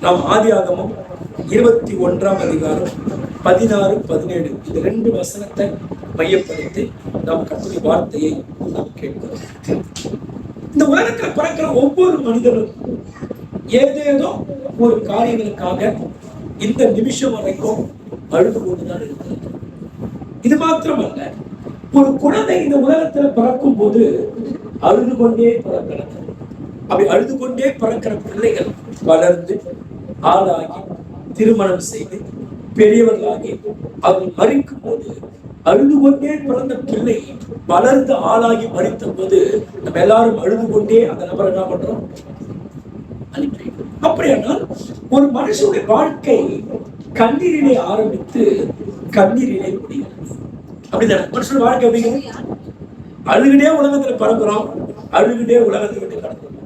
நாம் ஆதியாகமம் 21ஆம் அதிகாரம் 16, 17 இந்த 2 வசனத்தை மையப்படுத்தி நாம் கர்த்தருடைய வார்த்தையை நாம் கேட்கிறோம். இந்த உலகத்துல பிறக்கிற ஒவ்வொரு மனிதனும் ஏதேதோ ஒரு காரியங்களுக்காக இந்த நிமிஷம் வரைக்கும் அழுது கொண்டுதான் இருக்கிறது. இது மாத்திரமல்ல, ஒரு குழந்தை இந்த உலகத்துல பிறக்கும் போது அழுது கொண்டே பிறக்கிறது. அப்படி அழுது கொண்டே பிறக்கிற பிள்ளைகள் வளர்ந்து ஆளாகி திருமணம் செய்து பெரியவர்களாகி அவர்கள் மறிக்கும் போது அழுது கொண்டே பிறந்த பிள்ளை வளர்ந்து ஆளாகி மறித்த போது நம்ம எல்லாரும் அழுது கொண்டே அந்த நபரை என்ன பண்றோம்? அப்படியானால் ஒரு மனுஷனுடைய வாழ்க்கை கண்ணீரிலே ஆரம்பித்து கண்ணீரிலே முடிகிறது. அப்படிதான் மனுஷனுடைய வாழ்க்கை அப்படிங்கிறது. அழுகிட்டே உலகத்துல பறக்குறோம், அழுகிட்டே உலகத்தை விட்டு கடக்கிறோம்.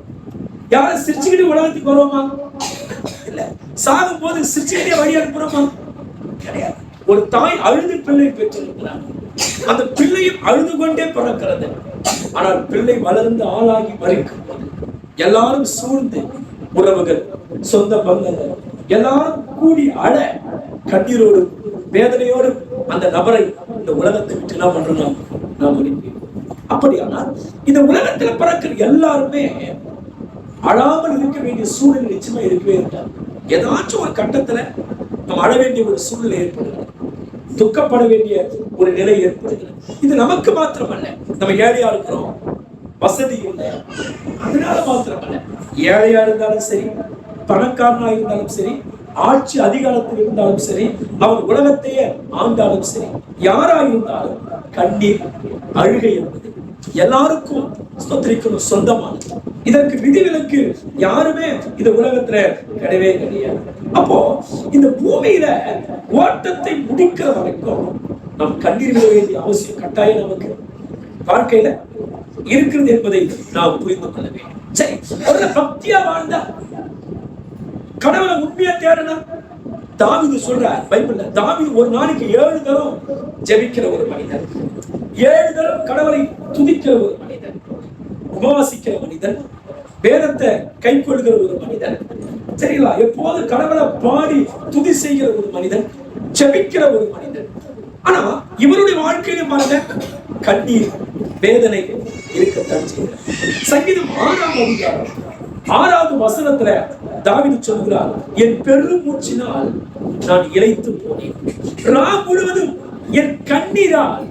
யாரும் சிரிச்சுக்கிட்டு உலகத்துக்கு வருவோமா? இல்ல. சாகும் போது சிரிச்சுக்கிட்டே வழி அனுப்புறோமா? கிடையாது. ஒரு தாய் அழுது பிள்ளை பெற்றிருக்கிறார். அந்த பிள்ளையும் அழுது கொண்டே பிறக்கிறது. ஆனால் பிள்ளை வளர்ந்து ஆளாகி மறிக்கும் போது எல்லாரும் சூழ்ந்து உறவுகள், சொந்த பந்தங்கள் எல்லாரும் கூடி அழ கண்ணீரோடு வேதனையோடு அந்த நபரை இந்த உலகத்தை விட்டு என்ன பண்றோம்? நாம் அனுப்பி. அப்படியானால் இந்த உலகத்துல பிறக்கிற எல்லாருமே அழாமல் இருக்க வேண்டிய சூழ்நிலை நிச்சயமா இருக்கவே இருக்காது. ஏதாச்சும் ஒரு கட்டத்துல நம்ம அழ வேண்டிய ஒரு சூழ்நிலை ஏற்படுகிறது, துக்கப்பட வேண்டிய ஒரு நிலை ஏற்படுகிறது. இது நமக்கு மாத்திரமல்ல, நம்ம ஏழையா இருக்கிறோம், வசதி இல்லை, அதனால மாத்திரமல்ல, ஏழையா இருந்தாலும் சரி, பணக்காரனா இருந்தாலும் சரி, ஆட்சி அதிகாரத்தில் இருந்தாலும் சரி, அவர் உலகத்தையே ஆண்டாலும் சரி, யாரா இருந்தாலும் கண்ணீர் அழுகை என்பது எல்லாருக்கும் ஸ்தோத்திரிக்கணும் சொந்தமானது. இதற்கு விதிவிலக்கு யாருமே இந்த உலகத்துல கிடையவே கிடையாது. அப்போ இந்த பூமியில ஓட்டத்தை முடிக்கிற வரைக்கும் நாம் கண்ணீர் விட வேண்டிய அவசியம் கட்டாயம் நமக்கு வாழ்க்கையில இருக்கிறது என்பதை நாம் புரிந்து கொள்ள வேண்டும். சரி, அவர்களை பக்தியா வாழ்ந்தா, கடவுளை உண்மையா தேடனா, தாவீது சொல்றார் பைபிள்ல, தாவீது ஒரு நாளைக்கு 7 தரம் ஜெபிக்கிற ஒரு மனிதன், 7 தரம் கடவுளை துதிக்கிற ஒரு மனிதன், உபவாசிக்கிற மனிதன், வேதத்தை கை கொள்கிற ஒரு மனிதன், சரிங்களா, எப்போது கடவுளை பாடி துதி செய்கிற ஒரு மனிதன், ஜெபிக்கிற ஒரு மனிதன். ஆனா இவருடைய வாழ்க்கையில பாருங்க, கண்ணீர் வேதனை இருக்கத்தான் செய்கிறார். சங்கீதம் 6ஆம் அதிகாரம் 6வது வசனத்துல தாவீது சொல்கிறார், என் பெரும் மூச்சினால் நான் இளைத்து போனேன், ரா முழுவதும் என் கண்ணீரால்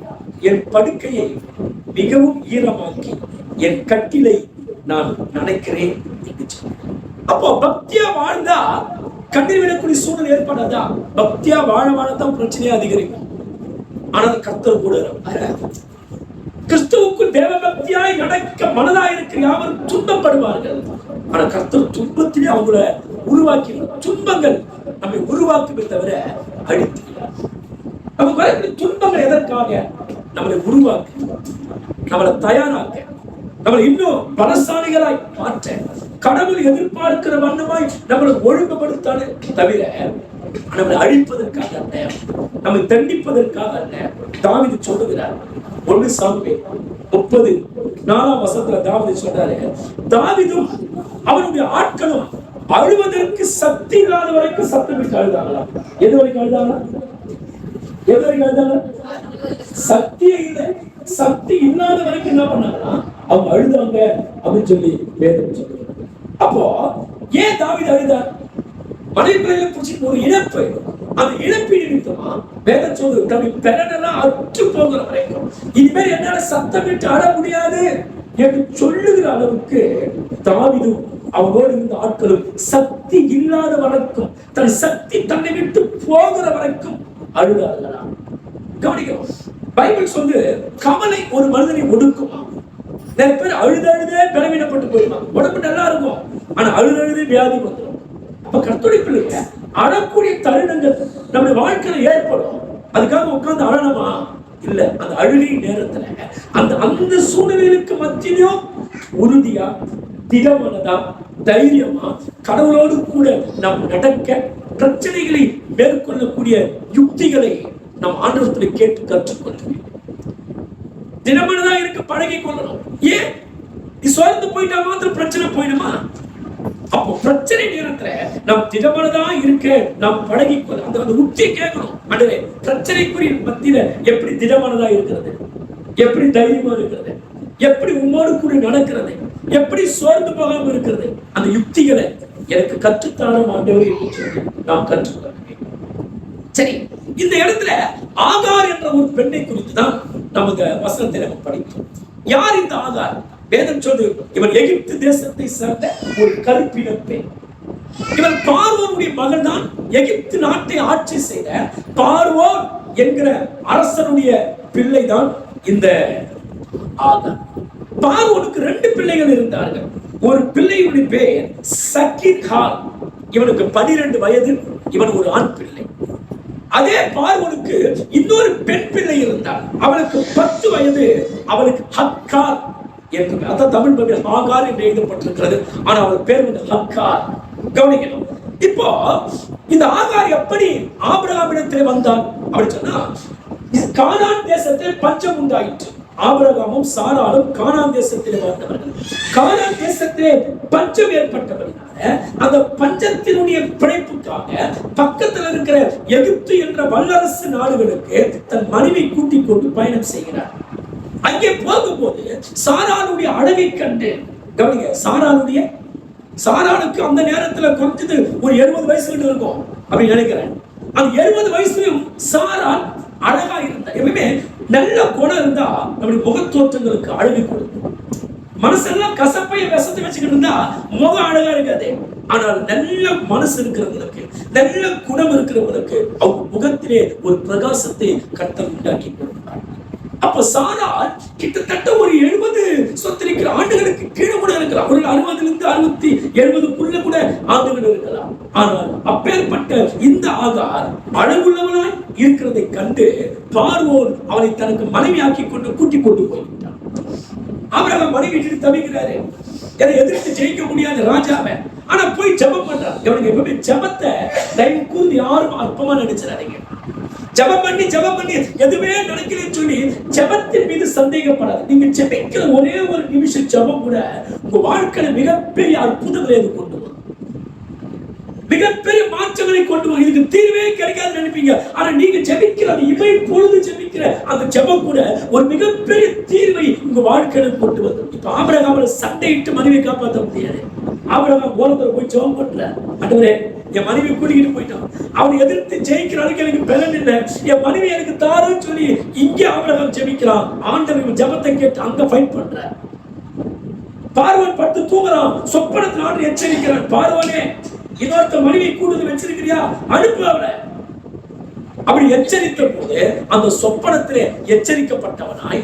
என் படுக்கையை மிகவும் ஈரமாக்கி என் கட்டிலை நான் நினைக்கிறேன். அப்போ பக்தியா வாழ்ந்தா கண்ணீர் விடக்கூடிய சூழ்நிலை ஏற்படாதா? பக்தியா வாழத்தான் பிரச்சனையா அதிகரிக்கும். ஆனால் கர்த்தர் கூட கிறிஸ்துவுக்குள் தேவ பக்தியாய் நடக்க மனதாயிருக்கிற யாவரும் துன்பப்படுவார்கள். ஆனா கர்த்தர் துன்பத்திலே அவங்கள உருவாக்கி, துன்பங்கள் நம்மை உருவாக்குமே தவிர அழித்துகிறார். நமக்கு துன்பங்கள் எதற்காக? நம்மளை உருவாக்க, நம்மளை தயாராக்க, நம்மளை இன்னும் பலசாலிகளாய் மாற்ற, கடவுள் எதிர்பார்க்கிற வண்ணமாய் நம்மளை ஒழுங்குபடுத்தானே தவிர நம்மளை அழிப்பதற்காக அல்ல, நம்மை தண்டிப்பதற்காக அல்ல. தாவீது சொல்லுகிறார் 1 சாமுவேல் 30:4ஆம் வசனத்துல தாவீது சொல்றாரு, தாவீதும் அவருடைய ஆட்களும் அழுவதற்கு சக்தி இல்லாத வரைக்கும் சத்தமிட்டு அழுதாங்களா? எது வரைக்கும் அழுதாங்களா? எது வரைக்கும் அழுதாங்க? சக்தியே இல்லை, சக்தி இல்லாத வரைக்கும் என்ன பண்ணாங்கன்னா அவங்க அழுதாங்க அப்படின்னு சொல்லி வேதம் சொல்லுங்க. அப்போ ஏன் தாவீது அழுதார்? மனைவி பிள்ளைகளை பிடிச்சி ஒரு இழப்பு, அந்த இழப்பு நிமித்தமா வேதம் சொல்லுது, தன்னுடைய பெறனெல்லாம் அற்று போகிற வரைக்கும் இனிமேல் என்னால சத்தமிட்டு அழ முடியாது என்று சொல்லுகிற அளவுக்கு தாவீதும் அவங்களோடு இருந்த ஆட்களும் சக்தி இல்லாத வரைக்கும், தன் சக்தி தன்னை விட்டு போகிற வரைக்கும் அழுதார்களா? கவனிக்கணும், பைபிள் சொல்லு, கவலை ஒரு மனிதனை ஒடுக்குமா. நிறைய பேர் அழுதே பலவீனப்பட்டு போயிடுவாங்க, உடம்பு நல்லா இருக்கும், ஆனா அழுதே வியாதி வந்துடும். அப்ப கர்த்தருடைய பிள்ளைங்க அழக்கூடிய தருணங்கள் நம்முடைய வாழ்க்கையில ஏற்படும். அதுக்காக உட்கார்ந்து அழணுமா? இல்ல. அந்த அழுகை நேரத்துல அந்த சூழ்நிலைகளுக்கு மத்தியிலும் உறுதியா, திடமனதா, தைரியமா கடவுளோடு கூட நாம் நடக்க, பிரச்சனைகளை மேற்கொள்ளக்கூடிய யுக்திகளை நாம் ஆண்டவரத்தில் கேட்டு கற்றுக்கொள்ள, தினமனதா இருக்க பழகி கொள்ளணும். ஏன்? நீ சோர்ந்து போயிட்டா மாத்திரம் பிரச்சனை போயிடுமா? அப்போ பிரச்சனை நேரத்துல நாம் திடமானதா இருக்க நாம் பழகிக்கொள்ள அந்த உத்தியை கேட்கணும். அன்றே பிரச்சனைக்குரிய மத்தியில எப்படி திடமானதா இருக்கிறது, எப்படி தைரியமா இருக்கிறது, எப்படி உம்மோடு கூட நடக்கிறது, எப்படி சோர்ந்து போகாம இருக்கிறது, அந்த யுக்திகளை எனக்கு கற்றுத்தார ஆண்டவர் என்று சொல்லி நாம் கற்றுக்கொள்ள. சரி, இந்த இடத்துல ஆகார் என்ற ஒரு பெண்ணை குறித்து தான் நமக்கு வசனத்தை நம்ம படித்தோம். யார் இந்த ஆகார்? வேதம் சொல்லு, இவன் எகிப்து தேசத்தை சேர்ந்த ஒரு கருப்பின பெண். இவன் பார்வோனுடைய மகள் தான். எகிப்து நாட்டை ஆட்சி செய்த பார்வோன் என்கிற அரசனுடைய பிள்ளை தான் இந்த ஆகார். பார்வோனுக்கு 2 பிள்ளைகள் இருந்தார்கள். ஒரு பிள்ளையுடைய பெயர் சக்கீர். இவனுக்கு 12 வயது. இவன் ஒரு ஆண் பிள்ளை. அதே பார்வோனுக்கு இன்னொரு பெண் பிள்ளை இருந்தாள். அவளுக்கு 10 வயது. அவளுக்கு ஹக்கார் என்று, அதான் தமிழ் மொழியில் ஆகார் என்று எழுதப்பட்டிருக்கிறது. ஆனா அவள் பேர் வந்து ஹக்கார். கவனிக்கணும். இப்போ இந்த ஆகார் எப்படி ஆபிரகாமிடத்திலே வந்தான் அப்படின்னு சொன்னா, கானான் தேசத்தில் பஞ்சம் உண்டாயிற்று. ஆபிரகாமும் சாராலும் கானான் தேசத்திலே வாழ்ந்தவர்கள். கானான் தேசத்திலே பஞ்சம் ஏற்பட்டவர்களால அந்த பஞ்சத்தினுடைய பிழைப்புக்காக பக்கத்தில் இருக்கிற எகிப்து என்ற வல்லரசு நாடுகளுக்கு தன் மனைவி கூட்டிக் கொண்டு பயணம் செய்கிறார். அங்கே போகும்போது சாராளுடைய அழகை கண்டு, கவனிங்க, சாராளுக்கு அந்த நேரத்துல குறைஞ்சது ஒரு 70 வயசுல இருக்கும் அப்படின்னு நினைக்கிறேன். அந்த 70 வயசுலயும் சாரால் அழகா இருந்தா. எப்பவுமே நல்ல குணம் இருந்தா நம்முடைய முகத்தோற்றங்களுக்கு அழகு கொடுக்கும். மனசெல்லாம் கசப்பைய விஷத்தை வச்சுக்கிட்டு இருந்தா முகம் அழகா இருக்காது. ஆனால் நல்ல மனசு இருக்கிறவங்களுக்கு, நல்ல குணம் இருக்கிறவங்களுக்கு அவங்க முகத்திலே ஒரு பிரகாசத்தை கர்த்தர் உண்டாக்கி கொடுத்தார். அப்ப சாரால் கிட்டத்தட்ட ஒரு 70 சொத்திருக்கிற ஆண்டுகளுக்கு கீழே கூட இருக்கலாம். ஒரு 60 70 கூட ஆண்டுகள் இருக்கலாம். ஆனால் அப்பேற்பட்ட இந்த ஆகார் அழகுள்ளவனாய் இருக்கிறதை கண்டு பார்வோன் அவனை தனக்கு மனைவியாக்கி கொண்டு கூட்டிக் கொண்டு போய்விட்டான். ஆபிரகாம் மனைவி வீட்டுக்கு தவிக்கிறாரு. என்னை எதிர்த்து ஜெயிக்க முடியாத ராஜாவை. ஆனா போய் ஜெபம் பண்றான். இவனுக்கு எப்பவுமே ஜெபத்தை தயவு கூர்ந்து யாரும் அற்பமா நினைச்சிடாதீங்க. ஜெபம் பண்ணி எதுவுமே நடக்கலன்னு சொல்லி ஜெபத்தின் மீது சந்தேகப்படாது. நீங்க ஜெபிக்கிற ஒரே ஒரு நிமிஷம் ஜெபம் கூட உங்க வாழ்க்கையில மிகப்பெரிய அற்புதங்களை கொண்டு வரும், மிகப்பெரிய மாற்றங்களை கொண்டு வரும். இதுக்கு தீர்வே கிடைக்காது நினைப்பீங்க. ஆனா நீங்க ஜெபிக்கிற அந்த இமை பொழுது ஜெபிக்கிற அந்த ஜெபம் கூட ஒரு மிகப்பெரிய தீர்வை உங்க வாழ்க்கையில கொண்டு வரும். இப்ப ஆபிரகாம் சண்டையிட்டு மனைவியை காப்பாற்ற முடியாது. ஆபிரகாம் ஓரத்துல போய் ஜெபம் பண்ற, ஆண்டவரே என் மனைவி கூட்டிக்கிட்டு போயிட்டான், அவனை எதிர்த்து ஜெயிக்கிற அளவுக்கு எனக்கு பலன் இல்லை, என் மனைவி எனக்கு தாருன்னு சொல்லி இங்கே ஆபிரகாம் ஜெபிக்கிறான். ஆண்டவர் ஜெபத்தை கேட்டு அங்க ஃபைட் பண்ற. பார்வோன் படுத்து தூங்குறான். சொப்பனத்தில் ஆண்டு எச்சரிக்கிறான், பார்வோனே இன்னொருத்த மனைவி கூடுதல் வச்சிருக்கிறியா, அனுப்பு அவளை. அப்படி எச்சரித்த போது அந்த சொப்பனத்திலே எச்சரிக்கப்பட்டவனாய்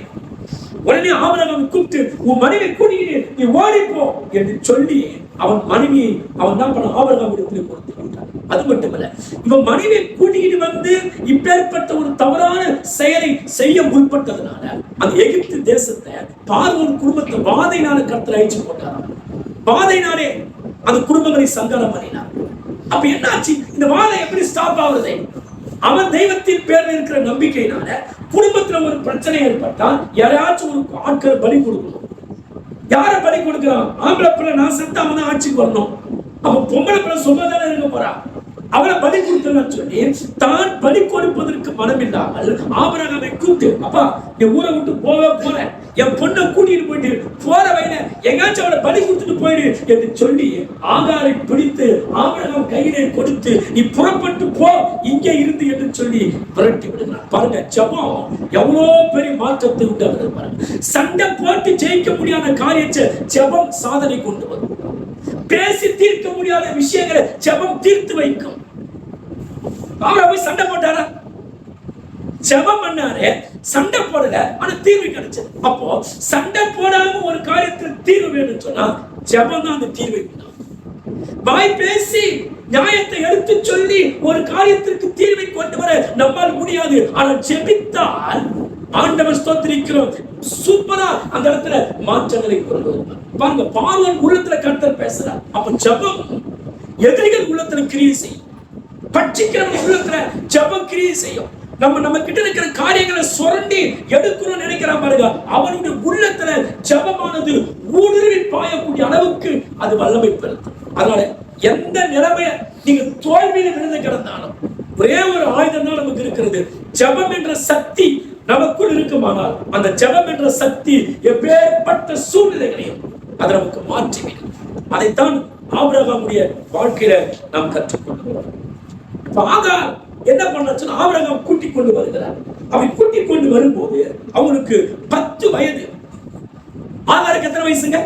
உடனே ஆபிரகாமை கூப்பிட்டு, உன் மனைவி கூட்டிக்கிட்டு நீ ஓடிப்போ என்று சொல்லி அவன் மனைவியை அவன் தான் பண்ண ஆபிரகாம் இடத்துல கொடுத்து விட்டான். அது மட்டுமல்ல, இவன் மனைவியை கூட்டிக்கிட்டு வந்து இப்பேற்பட்ட ஒரு தவறான செயலை செய்ய முற்பட்டதுனால அந்த எகிப்து தேசத்தை பார்வோன் குடும்பத்தை வாதையினால கர்த்தர் அழிச்சு போட்டாராம். வாதையினாலே அந்த குடும்பங்களை சங்காரம் பண்ணினார். அப்ப என்னாச்சு? இந்த வாதை எப்படி ஸ்டாப் ஆகுறது? அவன் தெய்வத்தின் பேர்ல இருக்கிற நம்பிக்கையினால குடும்பத்துல ஒரு பிரச்சனை ஏற்பட்டால் யாராச்சும் ஒரு ஆட்கள் பலி கொடுக்கணும். யார பலி கொடுக்கிறான்? ஆம்பளை பிள்ளை நான் செத்து அவன் தான் ஆட்சிக்கு வரணும். அவன் பொம்பளை பிள்ளை சொன்னதானே இருக்க போறான். அவளை பலி கொடுத்தன்னு சொல்லி தான் பலி கொடுப்பதற்கு மனம் இல்லாமல் ஆபிரகாமை கூப்பிட்டு, அப்பா நீ ஊரை விட்டு போற, என் பொண்ணை கூட்டிட்டு போயிட்டு போற வயல எங்காச்சும் அவளை பலி கொடுத்துட்டு போயிடு என்று சொல்லி ஆகாரை பிடித்து ஆபிரகாம் கையிலே கொடுத்து, நீ புறப்பட்டு போ இங்கே இருந்து என்று சொல்லி விரட்டி விடுகிறார். பாருங்க, ஜெபம் எவ்வளவு பெரிய மாற்றத்தை உண்டாகுது பாருங்க. சண்டை போட்டு ஜெயிக்க முடியாத காரியத்தை ஜெபம் சாதனை கொண்டு வரும். பேசி தீர்க்க முடியாத விஷயங்களை ஜெபம் தீர்த்து வைக்கும். அவரை போய் சண்டை போட்டாரா? ஜெபம் பண்ணாரு, சண்டை போடல, ஆனா தீர்வு கிடைச்சது. அப்போ சண்டை போடாம ஒரு காரியத்தில் தீர்வு வேணும்னு சொன்னா ஜெபம் தான் அந்த தீர்வை. வாய் பேசி நியாயத்தை எடுத்து சொல்லி ஒரு காரியத்திற்கு தீர்வை கொண்டு வர நம்மால் முடியாது. ஆனால் ஜெபித்தால் ஆண்டவர் ஸ்தோத்திரிக்கிறோம், சூப்பரா அந்த இடத்துல மாற்றங்களை கொண்டு வருவார். பாருங்க, பார்வோன் உள்ளத்துல கர்த்தர் பேசுறார். அப்ப ஜெபம் எதிரிகள் உள்ளத்துல கிரியை செய்யும், பட்சிக்கிறவங்க உள்ளத்துல ஜெபம் கிரியை செய்யும். நம்ம கிட்ட இருக்கிற காரியங்களை சுரண்டி எடுக்கணும்னு நினைக்கிறான் பாருங்க, அவனுடைய உள்ளத்துல ஜெபமானது ஊடுருவி பாயக்கூடிய அளவுக்கு அது வல்லமை பெறுது. அதனால எந்த நிலைமைய நீங்க தோல்வியில விழுந்து கிடந்தாலும் ஒரே ஒரு ஆயுதம் தான் நமக்கு இருக்கிறது. ஜெபம் என்ற சக்தி நமக்குள் இருக்குமானால் அந்த ஜெபம் என்ற சக்தி எப்பேற்பட்ட சூழ்நிலைகளையும் அதை நமக்கு மாற்றிவிடும். அதைத்தான் ஆபிரகாமுடைய வாழ்க்கையில நாம் கற்றுக்கொள்கிறோம். ஆகார் என்ன பண்ணாச்சுன்னா ஆபிரகாம் கூட்டிக் கொண்டு வருகிறார். அப்படி கூட்டிக் கொண்டு வரும்போது அவனுக்கு 10 வயது. ஆகாருக்கு எத்தனை வயசுங்க?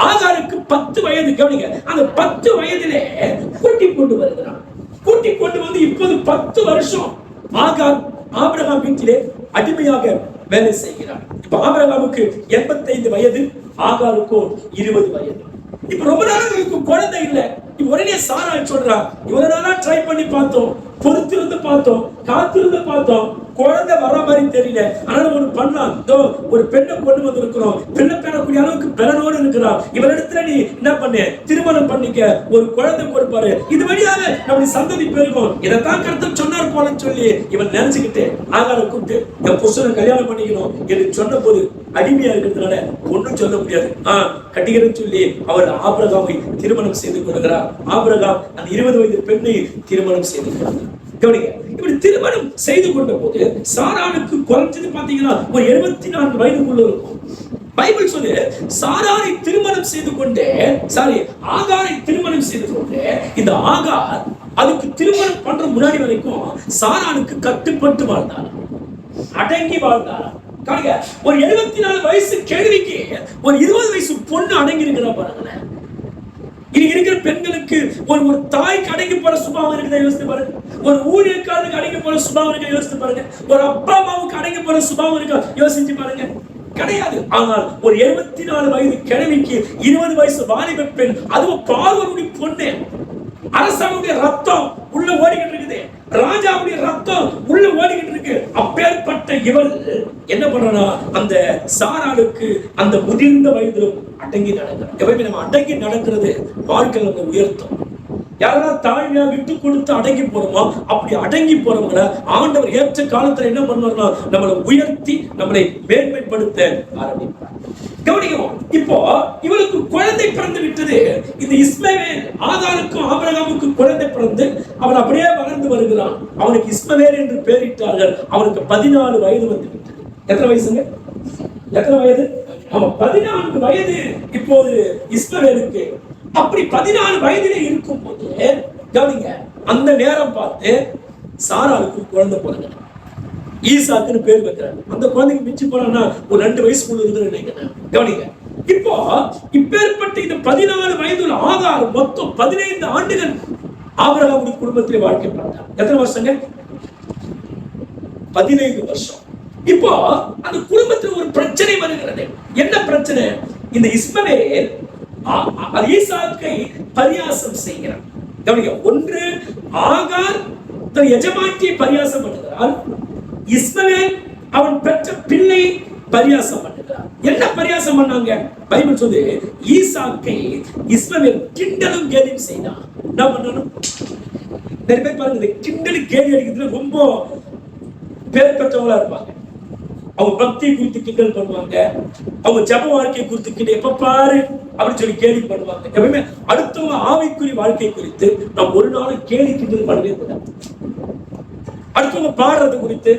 ஆகாருக்கு 10 வயது. கவனிங்க, அந்த 10 வயதிலே கூட்டிக் கொண்டு வருகிறான். கூட்டிக் கொண்டு வந்து இப்போது 10 வருஷம் ஆகார் ஆபிரகாம் வீட்டிலே அடிமையாக வேலை செய்கிறார். இப்ப ஆபிரகாமுக்கு 85 வயது, ஆகாருக்கு 20 வயது. இப்ப ரொம்ப நாள் குழந்தை இல்லை. உடனே சாரா சொல்றா, இவ்வளவு நாளா ட்ரை பண்ணி பார்த்தோம், பொறுத்திருந்து பார்த்தோம், காத்திருந்து பார்த்தோம், குழந்தை வர மாதிரி தெரியல. ஆனா ஒண்ணு பண்ணலாம், ஒரு பெண்ணை கொண்டு வந்து இருக்கிறோம், பெண்ணை பெறக்கூடிய அளவுக்கு பலனோடு இருக்கிறான், இவரிடத்துல நீ என்ன பண்ண, திருமணம் பண்ணிக்க, ஒரு குழந்தை கொடுப்பாரு, இது வழியாக நம்முடைய சந்ததி பெருகும், இதைத்தான் கருத்து சொன்னார் போலன்னு சொல்லி இவன் நினைச்சுக்கிட்டு ஆகாரை கூப்பிட்டு என் புருஷனை கல்யாணம் பண்ணிக்கணும் என்று சொன்ன போது அடிமையா இருக்கிறதுனால ஒன்னும் சொல்ல முடியாது. கட்டிக்கிறேன்னு சொல்லி அவர் ஆபிரகாமை திருமணம் செய்து கொள்கிறார். ஆபிரகாம் அந்த 20 வயது பெண்ணை திருமணம் செய்து கொள்கிறார். இப்படி திருமணம் செய்து கொண்ட போது சாராளுக்கு குறைஞ்சது பாத்தீங்கன்னா ஒரு 74 வயதுக்குள்ள இருக்கும். பைபிள் சொல்லு சாராரை திருமணம் செய்து கொண்டே ஆகாரை திருமணம் செய்து கொண்டே இந்த ஆகார் அதுக்கு திருமணம் பண்ற முன்னாடி வரைக்கும் சாராளுக்கு கட்டுப்பட்டு வாழ்ந்தார், அடங்கி வாழ்ந்தார். ஒரு 74 வயசு கேள்விக்கு ஒரு 20 வயசு பொண்ணு அடங்கி இருக்கிறா பாருங்களேன். இன்னைக்கு இருக்கிற பெண்களுக்கு ஒரு தாய்க்கு அடங்கி போற சுபாவம் இருக்குதா யோசித்து பாருங்க. ஒரு ஊழியக்காரனுக்கு அடங்கி போற சுபாவம் இருக்கா யோசித்து பாருங்க. ஒரு அப்பா அம்மாவுக்கு அடங்கி போற சுபாவம் இருக்கா யோசிச்சு பாருங்க. கிடையாது. ஆனால் ஒரு 74 வயது கிழவிக்கு 20 வயசு வாலிப பெண், அதுவும் பார்வனுடைய பொண்ணு, அரசாவுடைய ரத்தம் உள்ள ஓடிக்கிட்டு இருக்குது, ராஜாவுடைய ரத்தம் உள்ள ஓடிக்கிட்டு இருக்கு. அப்பேற்பட்ட இவள் என்ன பண்றா, அந்த சாராளுக்கு அந்த முதிர்ந்த வயதிலும் அடங்கி நடக்கிறார். எப்பவுமே நம்ம அடங்கி நடக்கிறது வாழ்க்கையில் நம்ம உயர்த்தும். யாரெல்லாம் தாழ்மையா விட்டு கொடுத்து அடங்கி போறோமோ அப்படி அடங்கி போறவங்களை ஆண்டவர் ஏற்ற காலத்துல என்ன பண்ணுவார்னா நம்மளை உயர்த்தி நம்மளை மேன்மைப்படுத்த ஆரம்பிப்பார். கவனிக்கணும். இப்போ இவளுக்கு குழந்தை பிறந்து விட்டது. இந்த இஸ்மவேல் ஆகாருக்கும் ஆபிரகாமுக்கும் குழந்தை பிறந்து அவன் அப்படியே வளர்ந்து வருகிறான். அவனுக்கு இஸ்மவேல் என்று பெயரிட்டார்கள். அவனுக்கு 14 வயது வந்து விட்டது. எத்தனை வயசுங்க? எத்தனை வயது? அவன் 14 வயது இப்போது இஸ்மவேலுக்கு. அப்படி 14 வயதிலே இருக்கும் போது கவனிங்க, அந்த நேரம் பார்த்து சாராளுக்கு குழந்தை பிறகு ஈசாக்குன்னு பேர் வைக்கிறாங்க. அந்த குழந்தைக்கு மிஞ்சி போனா ஒரு 2 வயசுக்குள்ள இருக்குன்னு கவனிங்க. இப்போ இப்பேற்பட்ட இந்த 14 வயதுல ஆகார் மொத்தம் 15 ஆண்டுகள் ஆபிரகாமுடைய குடும்பத்திலே வாழ்க்கை பார்த்தார். எத்தனை வருஷங்க? 15 வருஷம். இப்போ அந்த குடும்பத்தில் ஒரு பிரச்சனை வருகிறது. என்ன பிரச்சனை? இந்த இஸ்மவேல் ஈசாக்கை பரியாசம் செய்கிறார். கவனிங்க, ஒன்று ஆகார் தன் எஜமாட்டியை பரியாசம் பண்ணுகிறார், இஸ்மவேல் அவன் பெற்ற பிள்ளை பரியாசம் பண்ணுகிறார். என்ன பரியாசம் பண்ணாங்க? பைபிள் சொல்லு ஈசாக்கை இஸ்மவேல் கிண்டலும் கேலியும் செய்தான். என்ன பண்ணணும்? நிறைய பேர் பாருங்க, கிண்டல் கேலி அடிக்கிறதுல ரொம்ப பேர் பெற்றவங்களா இருப்பாங்க. அவங்க பக்தி குறித்து கிண்டல் பண்ணுவாங்க, அவங்க ஜப வாழ்க்கை குறித்து கிண்டல், எப்ப பாரு அப்படின்னு சொல்லி கேலி பண்ணுவாங்க. எப்பவுமே அடுத்தவங்க ஆவிக்குரிய வாழ்க்கை குறித்து நாம் ஒரு நாளும் கேலி கிண்டல் பண்ணவே கூடாது. அடுத்தவங்க பாடுறது குறித்து,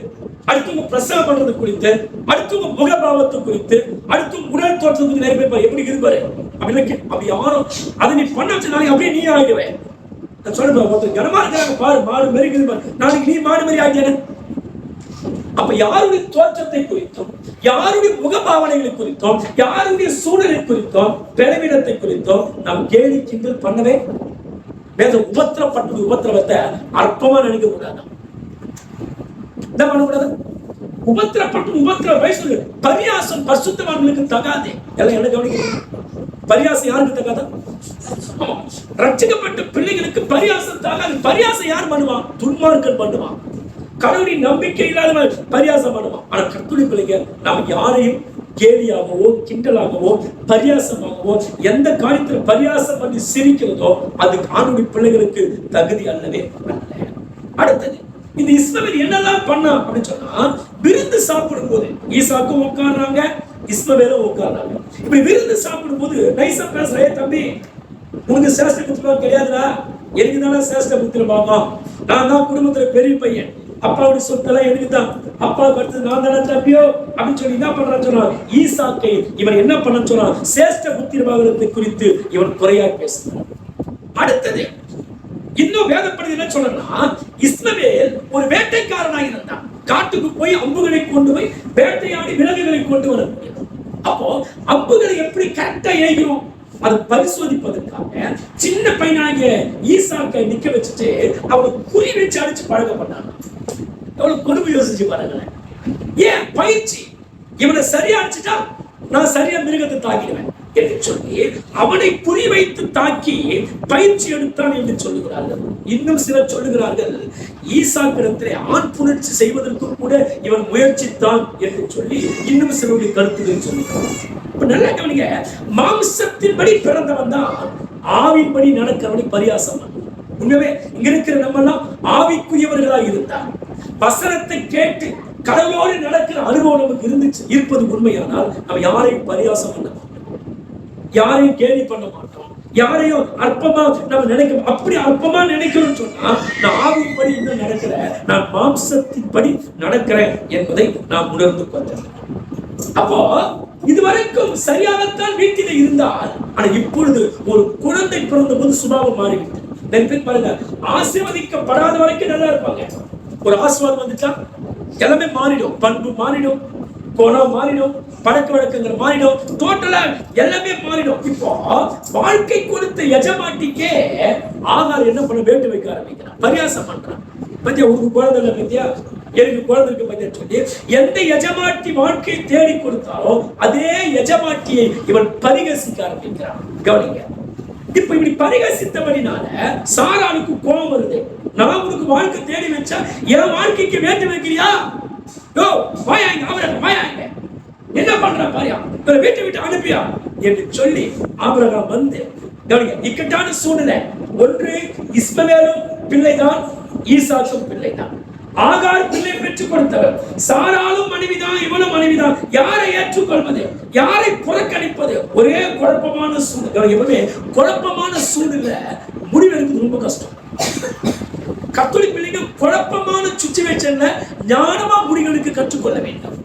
அடுத்தவங்க பிரசவம் பண்றது குறித்து, அடுத்தவங்க முகபாவத்தை குறித்து, அடுத்தவங்க உடல் தோற்றத்துக்கு நிறைய பேர் எப்படி இருப்பாரு அப்படின்னு அப்படி யாரும் அதை நீ பண்ண வச்சு நாளைக்கு அப்படியே நீ ஆகிடுவேன். நான் சொல்றேன், ஒருத்தர் கனமா இருக்கிறாங்க பாரு, மாடு மாரி இருக்குது, நாளைக்கு நீ மாடு மாரி ஆகிட்டேன். அப்ப யாருடைய தோற்றத்தை குறித்தும், யாருடைய முகபாவனைகளை குறித்தும், யாருடைய சூழலை குறித்தும், பெருமிடத்தை குறித்தும் நாம் கேலி கிண்டல் பண்ணவே வேதம் உபத்திரப்பட்டது. உபத்திரவத்தை அற்பமா நினைக்க கூடாது. என்ன பண்ணக்கூடாது? உபத்திரப்பட்டு உபத்திர வயசு பரியாசம் பரிசுத்தவான்களுக்கு தகாது. எல்லாம் என்ன கவனிக்கிறீங்க? பரியாசம் யாருக்கு தகாதா? ரட்சிக்கப்பட்ட பிள்ளைகளுக்கு பரியாசம் தகாது. பரியாசம் யார் பண்ணுவான்? துன்மார்க்கன் பண்ணுவான். கடவுளின் நம்பிக்கை இல்லாதவன் பரியாசம் பண்ணுவான். ஆனா கர்த்தருடைய பிள்ளைங்க நாம் யாரையும் கேலியாகவோ கிண்டலாகவோ பரியாசமாகவோ எந்த காரியத்துல பரியாசம் பண்ணி சிரிக்கிறதோ அது ஆணுடைய பிள்ளைகளுக்கு தகுதி அல்லவே அல்ல. அடுத்தது, இந்த இஸ்மவேல் என்னெல்லாம் பண்ணா அப்படின்னு சொன்னா, விருந்து சாப்பிடும் போது ஈசாக்கும் உட்கார்றாங்க, இஸ்மவேலும் உட்கார்றாங்க. இப்ப விருந்து சாப்பிடும் போது நைசா பேசுறே, தம்பி உனக்கு சேஷ்ட புத்திரபாகம் கிடையாதுடா, எனக்கு தானே சேஷ்ட புத்திரபாகம், நான் தான் குடும்பத்துல பெரிய பையன், அப்பாவுடைய சொத்தெல்லாம் எனக்கு தான், அப்பா அடுத்தது நான் தானே தம்பியோ அப்படின்னு சொல்லி என்ன பண்றான்னு சொன்னா, ஈசாக்கை இவன் என்ன பண்ண சொன்னா, சேஷ்ட புத்திரபாகத்தை குறித்து இவன் குறையா பேசுறான். அடுத்தது இன்னும் வேதப்படி என்ன சொல்றா, இஸ்மவேல் ஒரு வேட்டைக்காரனாக இருந்தான். காட்டுக்கு போய் அம்புகளை கொண்டு போய் வேட்டையாடி விலங்குகளை கொண்டு வர முடியும். அப்போ அம்புகளை எப்படி கரெக்டா ஏய்கிறோம் அதை பரிசோதிப்பதற்காக சின்ன பையனாகிய ஈசாக்கை நிக்க வச்சுட்டு அவனுக்கு குறி வச்சு அடிச்சு பழக பண்ணாங்க. எவ்வளவு கொடுமை யோசிச்சு பாருங்களேன். ஏன் பயிற்சி, இவனை சரியா அடிச்சுட்டா நான் சரியா மிருகத்தை தாக்கிடுவேன் என்று சொல்லி அவனை குறி வைத்து தாக்கி பயிற்சி எடுத்தான் என்று சொல்லுகிறார்கள். இன்னும் சிலர் சொல்லுகிறார்கள், ஈசாக்கிடத்திலே ஆண் புணர்ச்சி செய்வதற்கு கூட இவன் முயற்சித்தான் என்று சொல்லி இன்னும் சிலருடைய கருத்துக்கள் சொல்லுகிறார்கள். இப்ப நல்லா கவனிங்க, மாம்சத்தின்படி பிறந்தவன் தான் ஆவின்படி நடக்கிறவனை பரியாசம். உண்மையே இங்க இருக்கிற நம்ம எல்லாம் ஆவிக்குரியவர்களாக இருந்தார், வசனத்தை கேட்டு கடலோடு நடக்கிற அனுபவம் நமக்கு இருப்பது உண்மையானால் நம்ம யாரையும் பரியாசம் பண்ண மாட்டோம், யாரையும் கேலி பண்ண மாட்டோம், யாரையும் அற்பமா நம்ம நினைக்க. அப்படி அற்பமா நினைக்கணும்னு சொன்னா நான் ஆவின்படி இன்னும் நடக்கிறேன், நான் மாம்சத்தின்படி நடக்கிறேன் என்பதை நான் உணர்ந்து கொண்டேன். அப்போ இதுவரைக்கும் சரியாகத்தான் வீட்டில இருந்தால், ஆனா இப்பொழுது ஒரு குழந்தை பிறந்த போது சுபாவம் மாறிவிட்டது. பாருங்க, ஆசீர்வதிக்கப்படாத வரைக்கும் நல்லா இருப்பாங்க, ஒரு ஆசீர்வாதம் வந்துட்டா எல்லாமே மாறிடும், பண்பு மாறிடும், குணம் மாறிடும், பழக்க வழக்கங்கள் மாறிடும், டோட்டலா எல்லாமே மாறிடும். இப்போ வாழ்க்கை கொடுத்த எஜமாட்டிக்கே ஆகார் என்ன பண்ண, வேட்டு வைக்க ஆரம்பிக்கிறான், பரியாசம் பண்றான். பத்தியா உனக்கு குழந்தை இல்லை பத்தியா, எனக்கு குழந்தைக்கு பத்தியா சொல்லி எந்த எஜமாட்டி வாழ்க்கையை தேடி கொடுத்தாலோ அதே எஜமாட்டியை இவன் பரிகசிக்க ஆரம்பிக்கிறான். கவனிங்க, இப்ப இப்படி பரிகசித்தபடினால சாராளுக்கு கோபம் வருது. நான் உனக்கு வாழ்க்கை தேடி வச்சா என் வாழ்க்கைக்கு வேட்டு வைக்கிறியா, என்ன பண்ற பாரியா, வீட்டை விட்டு அனுப்பியா என்று சொல்லி ஆபிரகாம் வந்து இக்கட்டான சூழ்நிலை. ஒன்று இஸ்மவேலும் பிள்ளைதான், ஈசாக்கும் பிள்ளைதான். ஆகார் பிள்ளை பெற்றுக் கொடுத்தவர், சாராலும் மனைவிதான், இவனும் மனைவிதான். யாரை ஏற்றுக்கொள்வது, யாரை புறக்கணிப்பது, ஒரே குழப்பமான சூழ்நிலை. குழப்பமான சூழ்நிலை முடிவெடுக்கிறது ரொம்ப கஷ்டம். கத்தோலிக்க பிள்ளைங்க குழப்பமான சுச்சுவேஷன்ல ஞானமா முடிவுகளுக்கு கற்றுக்கொள்ள வேண்டும்.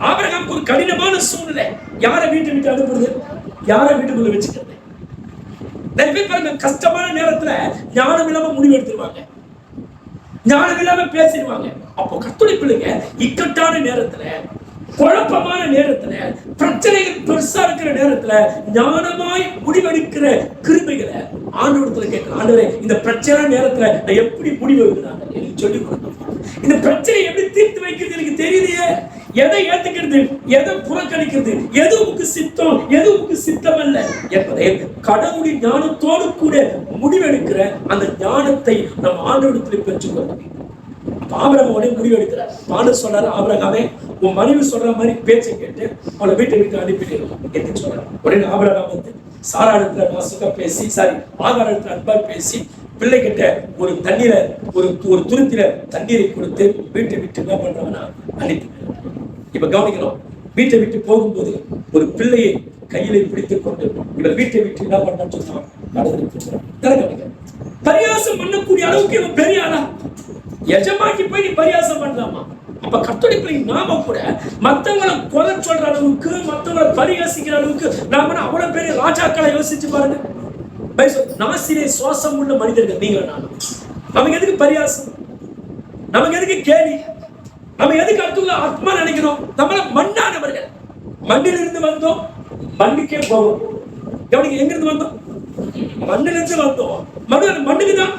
ஆபிரகாமுக்கு ஒரு கடினமான சூழ்நிலை, யாரை வீட்டை விட்டு அனுப்புறது, யாரை வீட்டுக்குள்ள வச்சுக்கிறது. நிறைய பேர் பாருங்க, கஷ்டமான நேரத்துல ஞானம் இல்லாம முடிவு எடுத்துருவாங்க, ஞானம் இல்லாம பேசிடுவாங்க. அப்போ கத்தோலிக்க பிள்ளைங்க இக்கட்டான நேரத்துல, குழப்பமான நேரத்துல, பிரச்சனைகள் பெருசா இருக்கிற நேரத்துல ஞானமாய் முடிவெடுக்கிற கிருபைகளை ஆண்டவரத்துல கேட்கணும். ஆண்டவரே, இந்த பிரச்சனை நேரத்துல நான் எப்படி முடிவு எடுக்கிறாங்க எனக்கு சொல்லி கொடுக்கணும். இந்த பிரச்சனை எப்படி தீர்த்து வைக்கிறது எனக்கு தெரியலையே, எதை ஏத்துக்கிறது, எதை புறக்கணிக்கிறது, எது உனக்கு சித்தம், எது உனக்கு சித்தம் அல்ல என்பதை கடவுளின் ஞானத்தோடு கூட முடிவெடுக்கிற அந்த ஞானத்தை நம் ஆண்டவரத்தில் பெற்றுக்கொள்ள வேண்டும். ஆபிரகாம் உடனே முடிவு எடுக்கிறார். ஆண்டவர் சொல்றாரு, ஆபிரகாமே உன் மனைவி சொல்ற மாதிரி பேச்சை கேட்டு அவளை வீட்டை விட்டு அனுப்பிடலாம் என்று சொல்றாரு. உடனே ஆபிரகாம் வந்து சாரா இடத்துல நாசுக்கா பேசி, ஆகார் இடத்துல அன்பா பேசி, பிள்ளை கிட்ட ஒரு தண்ணீரை, ஒரு துருத்தில தண்ணீரை கொடுத்து வீட்டை விட்டு என்ன பண்றாங்கன்னா அனுப்பி. இப்ப கவனிக்கிறோம், வீட்டை விட்டு போகும்போது ஒரு பிள்ளையை கையில பிடித்துக் கொண்டு இவர் வீட்டை விட்டு என்ன பண்ணான்னு சொன்னா பரியாசம் பண்ணக்கூடிய அளவுக்கு இவன் பெரிய ஆளா, எஜமாக்கி போய் நீ பரியாசம் பண்ணலாமா? அப்ப கத்தோலிக்க நாம கூட மத்தவங்களை கொலை சொல்ற அளவுக்கு, மத்தவங்களை பரிகாசிக்கிற அளவுக்கு நாம அவ்வளவு பெரிய ராஜாக்களை யோசிச்சு பாருங்க. நாசிலே சுவாசம் உள்ள மனிதர்கள் நீங்க நானும். நமக்கு எதுக்கு பரியாசம், நமக்கு எதுக்கு கேலி, நம்ம எதுக்கு அடுத்த ஆத்மா நினைக்கிறோம்? நம்மள மண்ணானவர்கள், மண்ணிலிருந்து வந்தோம், மண்ணுக்கே போவோம். எவனுக்கு எங்க இருந்து வந்தோம்? மண்ணிலிருந்து வந்தோம், மண்ணுக்கு தான்.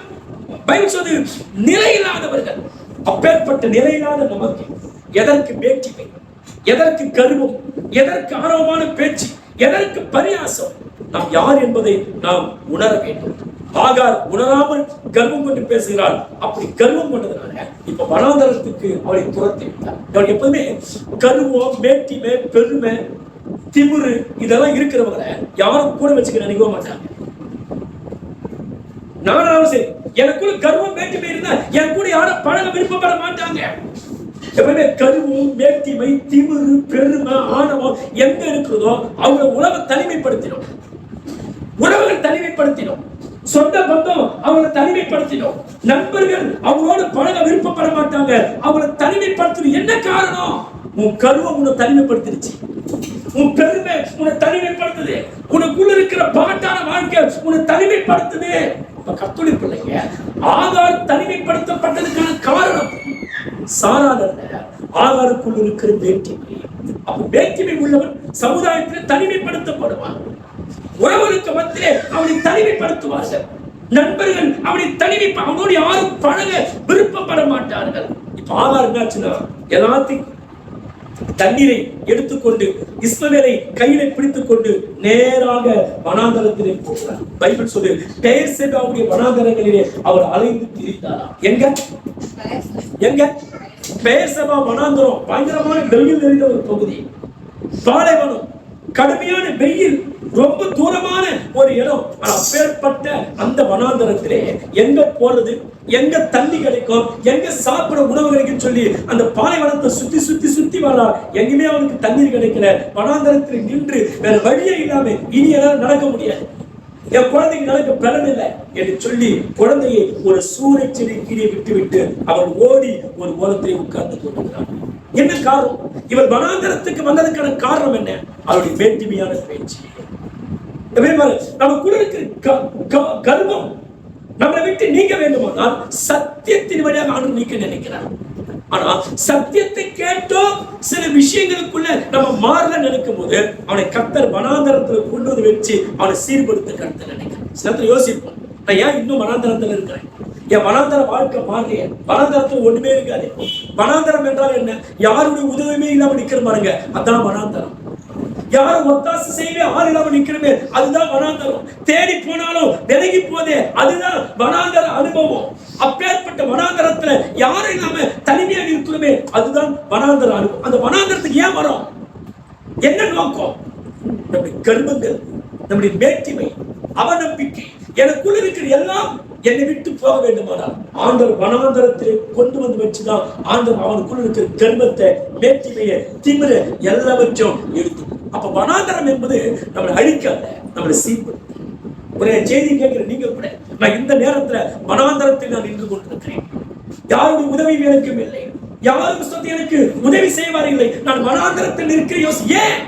பைபிள் சொல்லுது நிலையில்லாதவர்கள். அப்பேற்பட்ட நிலையில்லாத நமக்கு எதற்கு வேட்சிமை, எதற்கு கர்வம், எதற்கு ஆர்வமான பேச்சு, எதற்கு பரியாசம்? நாம் யார் என்பதை நாம் உணர வேண்டும். ஆகார் உணராமல் கர்வம் கொண்டு பேசுகிறாள். அப்படி கர்வம் கொண்டதுனால இப்ப வனாந்தரத்துக்கு அவளை துரத்தி விட்டார். அவள் எப்பவுமே கர்வம், மேட்டிமை, பெருமை, திமிரு இதெல்லாம் இருக்கிறவங்களை யாரும் கூட வச்சுக்க நினைக்க மாட்டாங்க. நானும் சரி, எனக்குள்ள கர்வம் மேட்டிமை இருந்தா என் கூட யாரும் பழக விருப்பப்பட மாட்டாங்க. எப்பவுமே கர்வம், மேட்டிமை, திமிரு, பெருமை, ஆணவம் எங்க இருக்கிறதோ அவங்க உலகம் தனிமைப்படுத்திடும். உறவுகள் தனிமை சொந்த பந்தம் அவங்களை தனிமைப்படுத்திடும். நண்பர்கள் அவங்களோட பழக விருப்பப்பட மாட்டாங்க. அவங்களை தனிமைப்படுத்தணும். என்ன காரணம்? உன் கருவம் உன்னை தனிமைப்படுத்திடுச்சு. உன் பெருமை உன்னை தனிமைப்படுத்துது. உனக்குள்ள இருக்கிற பகட்டான வாழ்க்கை உன்னை தனிமைப்படுத்துது. கர்த்தருடைய பிள்ளைங்க, ஆகார் தனிமைப்படுத்தப்பட்டதுக்கான காரணம் சாரால் அல்ல, ஆகாருக்குள் இருக்கிற வேற்றுமை. அப்ப வேற்றுமை உள்ளவன் சமுதாயத்தில் தனிமைப்படுத்தப்படுவான். உறவுகளுக்கு மத்தியிலே அவனை தனிமைப்படுத்துவார்கள். நண்பர்கள் அவனை அவனோடு யாரும் பழக விருப்பப்பட மாட்டார்கள். இப்ப ஆகார் என்னாச்சுன்னா, எல்லாத்தையும் தண்ணீரை எடுத்துக்கொண்டு இஸ்மவேலை கையில பிடித்துக் கொண்டு நேராக வனாந்தரத்திலே போகிறார். பைபிள் சொல்லு, பெயர்செபாவுடைய வனாந்தரங்களிலே அவர் அலைந்து திரிந்தாராம். எங்க பெயர்செபா வனாந்தரம் பயங்கரமான வெயில் நிறைந்த ஒரு பகுதி, பாலைவனம், கடுமையான வெயில், ரொம்ப தூரமான ஒரு இடம். அப்பேற்பட்ட அந்த வனாந்தரத்திலே எங்க போறது, எங்க தண்ணி கிடைக்கும், எங்க சாப்பிட உணவு கிடைக்கும் சொல்லி அந்த பாலைவனத்தை சுத்தி சுத்தி சுத்தி வரா. எங்குமே அவனுக்கு தண்ணீர் கிடைக்கல. வனாந்தரத்தில் நின்று வேற வழியே இல்லாம இனி எல்லாம் நடக்க முடியாது, என் குழந்தைக்கு நடக்க பலன் இல்லை என்று சொல்லி குழந்தையை ஒரு சூரிய செடி கீழே விட்டு விட்டு அவன் ஓடி ஒரு ஓரத்தை உட்கார்ந்து கொண்டிருக்கிறான். என்ன காரணம்? இவர் வனாந்தரத்துக்கு வந்ததுக்கான காரணம் என்ன? அவருடைய வேற்றுமையான பேச்சு. நமக்குள்ள இருக்கிற கர்வம் நம்மளை விட்டு நீங்க வேண்டுமானால் சத்தியத்தின் வழியாக ஆண்டு நீக்க நினைக்கிறார். ஆனா சத்தியத்தை கேட்டோ சில விஷயங்களுக்குள்ள நம்ம மாறல நினைக்கும் போது அவனை கர்த்தர் வனாந்தரத்துல கொண்டு வந்து வச்சு அவனை சீர்படுத்த கர்த்தர் நினைக்கிறான். சில யோசிப்போம், நான் ஏன் இன்னும் வனாந்தரத்துல இருக்கிறேன்? என் வனாந்தர வாழ்க்கை மாறலையே. வனாந்தரத்துல ஒண்ணுமே இருக்காது. வனாந்தரம் என்றால் என்ன? யாருடைய உதவியுமே இல்லாம நிக்கிற பாருங்க, அதான் வனாந்தரம். யாரும் ஒத்தாசை செய்யவே ஆள் இல்லாம நிக்கிறமே, அதுதான் வனாந்தரம். தேடி போனாலும் விலகி போதே, அதுதான் வனாந்தர அனுபவம். அப்பேற்பட்ட வனாந்தரத்துல யாரும் இல்லாம தனிமையா இருக்கிறோமே, அதுதான் வனாந்தர அனுபவம். அந்த வனாந்தரத்துக்கு ஏன் வரோம்? என்ன நோக்கம்? நம்முடைய கர்மங்கள், நம்முடைய வேற்றுமை, அவநம்பிக்கை, எனக்குள்ள இருக்கிற எல்லாம் என்னை விட்டு போக வேண்டுமானால் ஆண்டவர் வனாந்தரத்திலே கொண்டு வந்து வச்சுதான் ஆண்டவர் அவனுக்குள்ள இருக்கிற கர்மத்தை, வேற்றுமையை, திமிர எல்லாவற்றையும் எடுத்து. அப்ப வனாந்தரம் என்பது நம்மளை அழிக்காத, நம்மளை சீர்படுத்த. ஒரு செய்தி கேட்கிற நீங்க கூட, நான் இந்த நேரத்துல வனாந்தரத்தில் நான் நின்று கொண்டிருக்கிறேன். யாருடைய உதவியும் எனக்கும் இல்லை, யாரும் சொத்து எனக்கு உதவி செய்வார் இல்லை. நான் வனாந்தரத்தில் இருக்கிற யோசி. ஏன்?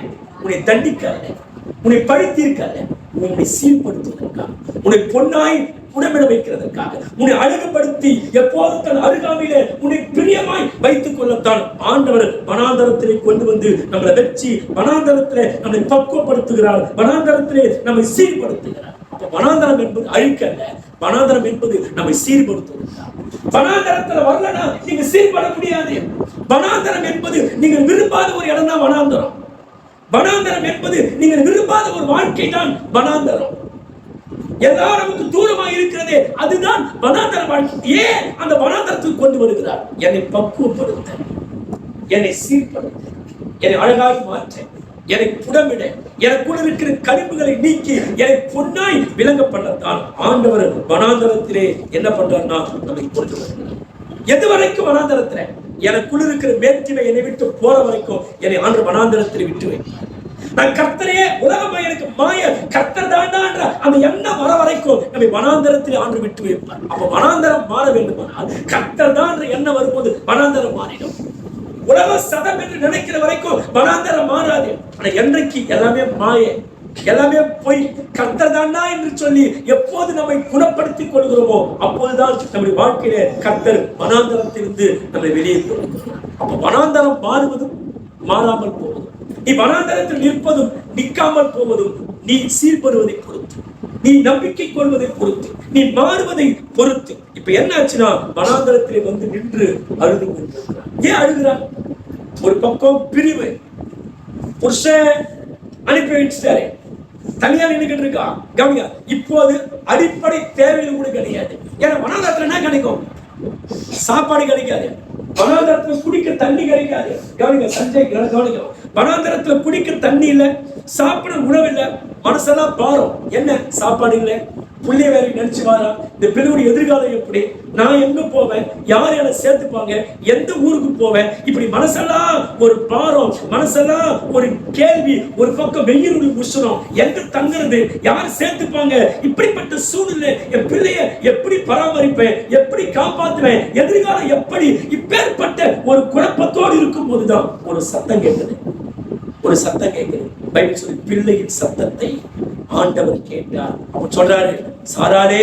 உன்னை தண்டிக்காத, உன்னை பழித்திருக்காத, உன்னை சீர்படுத்துவதற்காக, உன்னை பொன்னாய் புடமிட வைக்கிறதற்காக, உன்னை அழகுபடுத்தி எப்போது தன் அருகாமையிலே உன்னை பிரியமாய் வைத்துக் கொள்ளத்தான் ஆண்டவர் வனாந்தரத்திலே கொண்டு வந்து நம்மளை வச்சு வனாந்தரத்திலே நம்மை பக்குவப்படுத்துகிறார், வனாந்தரத்திலே நம்மை சீர்படுத்துகிறார். அப்ப வனாந்தரம் என்பது அழிக்கல்ல, வனாந்தரம் என்பது நம்மை சீர்படுத்துகிறார். வனாந்தரத்துல வரலன்னா நீங்க சீர்பட முடியாது. வனாந்தரம் என்பது நீங்கள் விரும்பாத ஒரு இடம் தான் வனாந்தரம். வனாந்தரம் என்பது நீங்கள் விரும்பாத ஒரு வாழ்க்கை தான் வனாந்தரம். எல்லாரும் நமக்கு தூரமா இருக்கிறதே, அதுதான் வனாந்தர வாழ்க்கை. ஏன் அந்த வனாந்தரத்துக்கு கொண்டு வருகிறார்? என்னை பக்குவப்படுத்த, என்னை சீர்படுத்த, என்னை அழகாய் மாற்ற, என்னை புடமிட, எனக்குள்ள இருக்கிற கழிவுகளை நீக்கி என்னை பொன்னாய் விளங்க பண்ணத்தான் ஆண்டவர் வனாந்தரத்திலே என்ன பண்றார்னா நம்மை கொண்டு வருகிறார். எது வரைக்கும் வனாந்தரத்துல? எனக்குள்ள இருக்கிற வேற்றுமை என்னை விட்டு போற வரைக்கும் என்னை ஆண்டு வனாந்தரத்தில் விட்டு வைப்பார். நான் கர்த்தரே உலகம் எனக்கு மாய, கர்த்தர் தாண்டா அந்த எண்ணம் வர வரைக்கும் நம்மை வனாந்தரத்தில் ஆண்டு விட்டு வைப்பார். அப்ப வனாந்தரம் மாற வேண்டுமானால் கர்த்தர் தான் எண்ணம் வரும்போது வனாந்தரம் மாறிடும். உலக சதம் என்று நினைக்கிற வரைக்கும் வனாந்தரம் மாறாது. ஆனா என்றைக்கு எல்லாமே மாய, எல்லாமே போய் கர்த்தர் தாண்டா என்று சொல்லி எப்போது நம்மை குணப்படுத்திக் கொள்கிறோமோ அப்போதுதான் நம்முடைய வாழ்க்கையில கர்த்தர் வனாந்தரத்திலிருந்து நம்மை வெளியே கொள்கிறார். அப்ப வனாந்தரம் மாறுவதும் மாறாமல் போவதும், நீ வனாந்தரத்தில் நிற்பதும் நிற்காமல் போவதும் நீ சீர்படுவதை பொறுத்து, நீ நம்பிக்கை கொள்வதை பொறுத்து, நீ மாறுவதை பொறுத்து. இப்ப என்ன ஆச்சுன்னா வனாந்தரத்திலே வந்து நின்று அழுது கொண்டிருக்கிறார். ஏன் அழுகிறார்? ஒரு பக்கம் பிரிவு, புருஷன் அனுப்பி வச்சுட்டாரு, தனியா நின்றுகிட்டு இருக்கா. கவனிங்க, இப்போது அடிப்படை தேவைகள் கூட கிடையாது. ஏன்னா வனாந்தரத்துல என்ன கிடைக்கும்? சாப்பாடு கிடைக்காது. வனாந்தரத்துல குடிக்க தண்ணி கிடைக்காது. கவனிங்க, சஞ்சய் கவனிங்க, வனாந்தரத்துல குடிக்க தண்ணி இல்ல, சாப்பிட உணவு இல்ல, மனசெல்லாம் பாரம். என்ன சாப்பாடு இல்லை, புள்ளைய வேற நினைச்சு வாரா, இந்த பிள்ளையுடைய எதிர்காலம் எப்படி, நான் எங்க போவேன், யார் என்ன சேர்த்துப்பாங்க, எந்த ஊருக்கு போவேன், இப்படி மனசெல்லாம் ஒரு பாரம், மனசெல்லாம் ஒரு கேள்வி, ஒரு பக்கம் வெயிலுடைய உஷ்ணம், எங்க தங்குறது, யார் சேர்த்துப்பாங்க, இப்படிப்பட்ட சூழ்நிலை என் பிள்ளைய எப்படி பராமரிப்பேன், எப்படி காப்பாற்றுவேன், எதிர்காலம் எப்படி, இப்பேற்பட்ட ஒரு குழப்பத்தோடு இருக்கும் போதுதான் ஒரு சத்தம் கேட்குது. ஒரு சத்தம் கேட்குது. பைபிள் சொல்லி பிள்ளையின் சத்தத்தை ஆண்டவர் கேட்டார். அவர் சொல்றாரு, சாராரே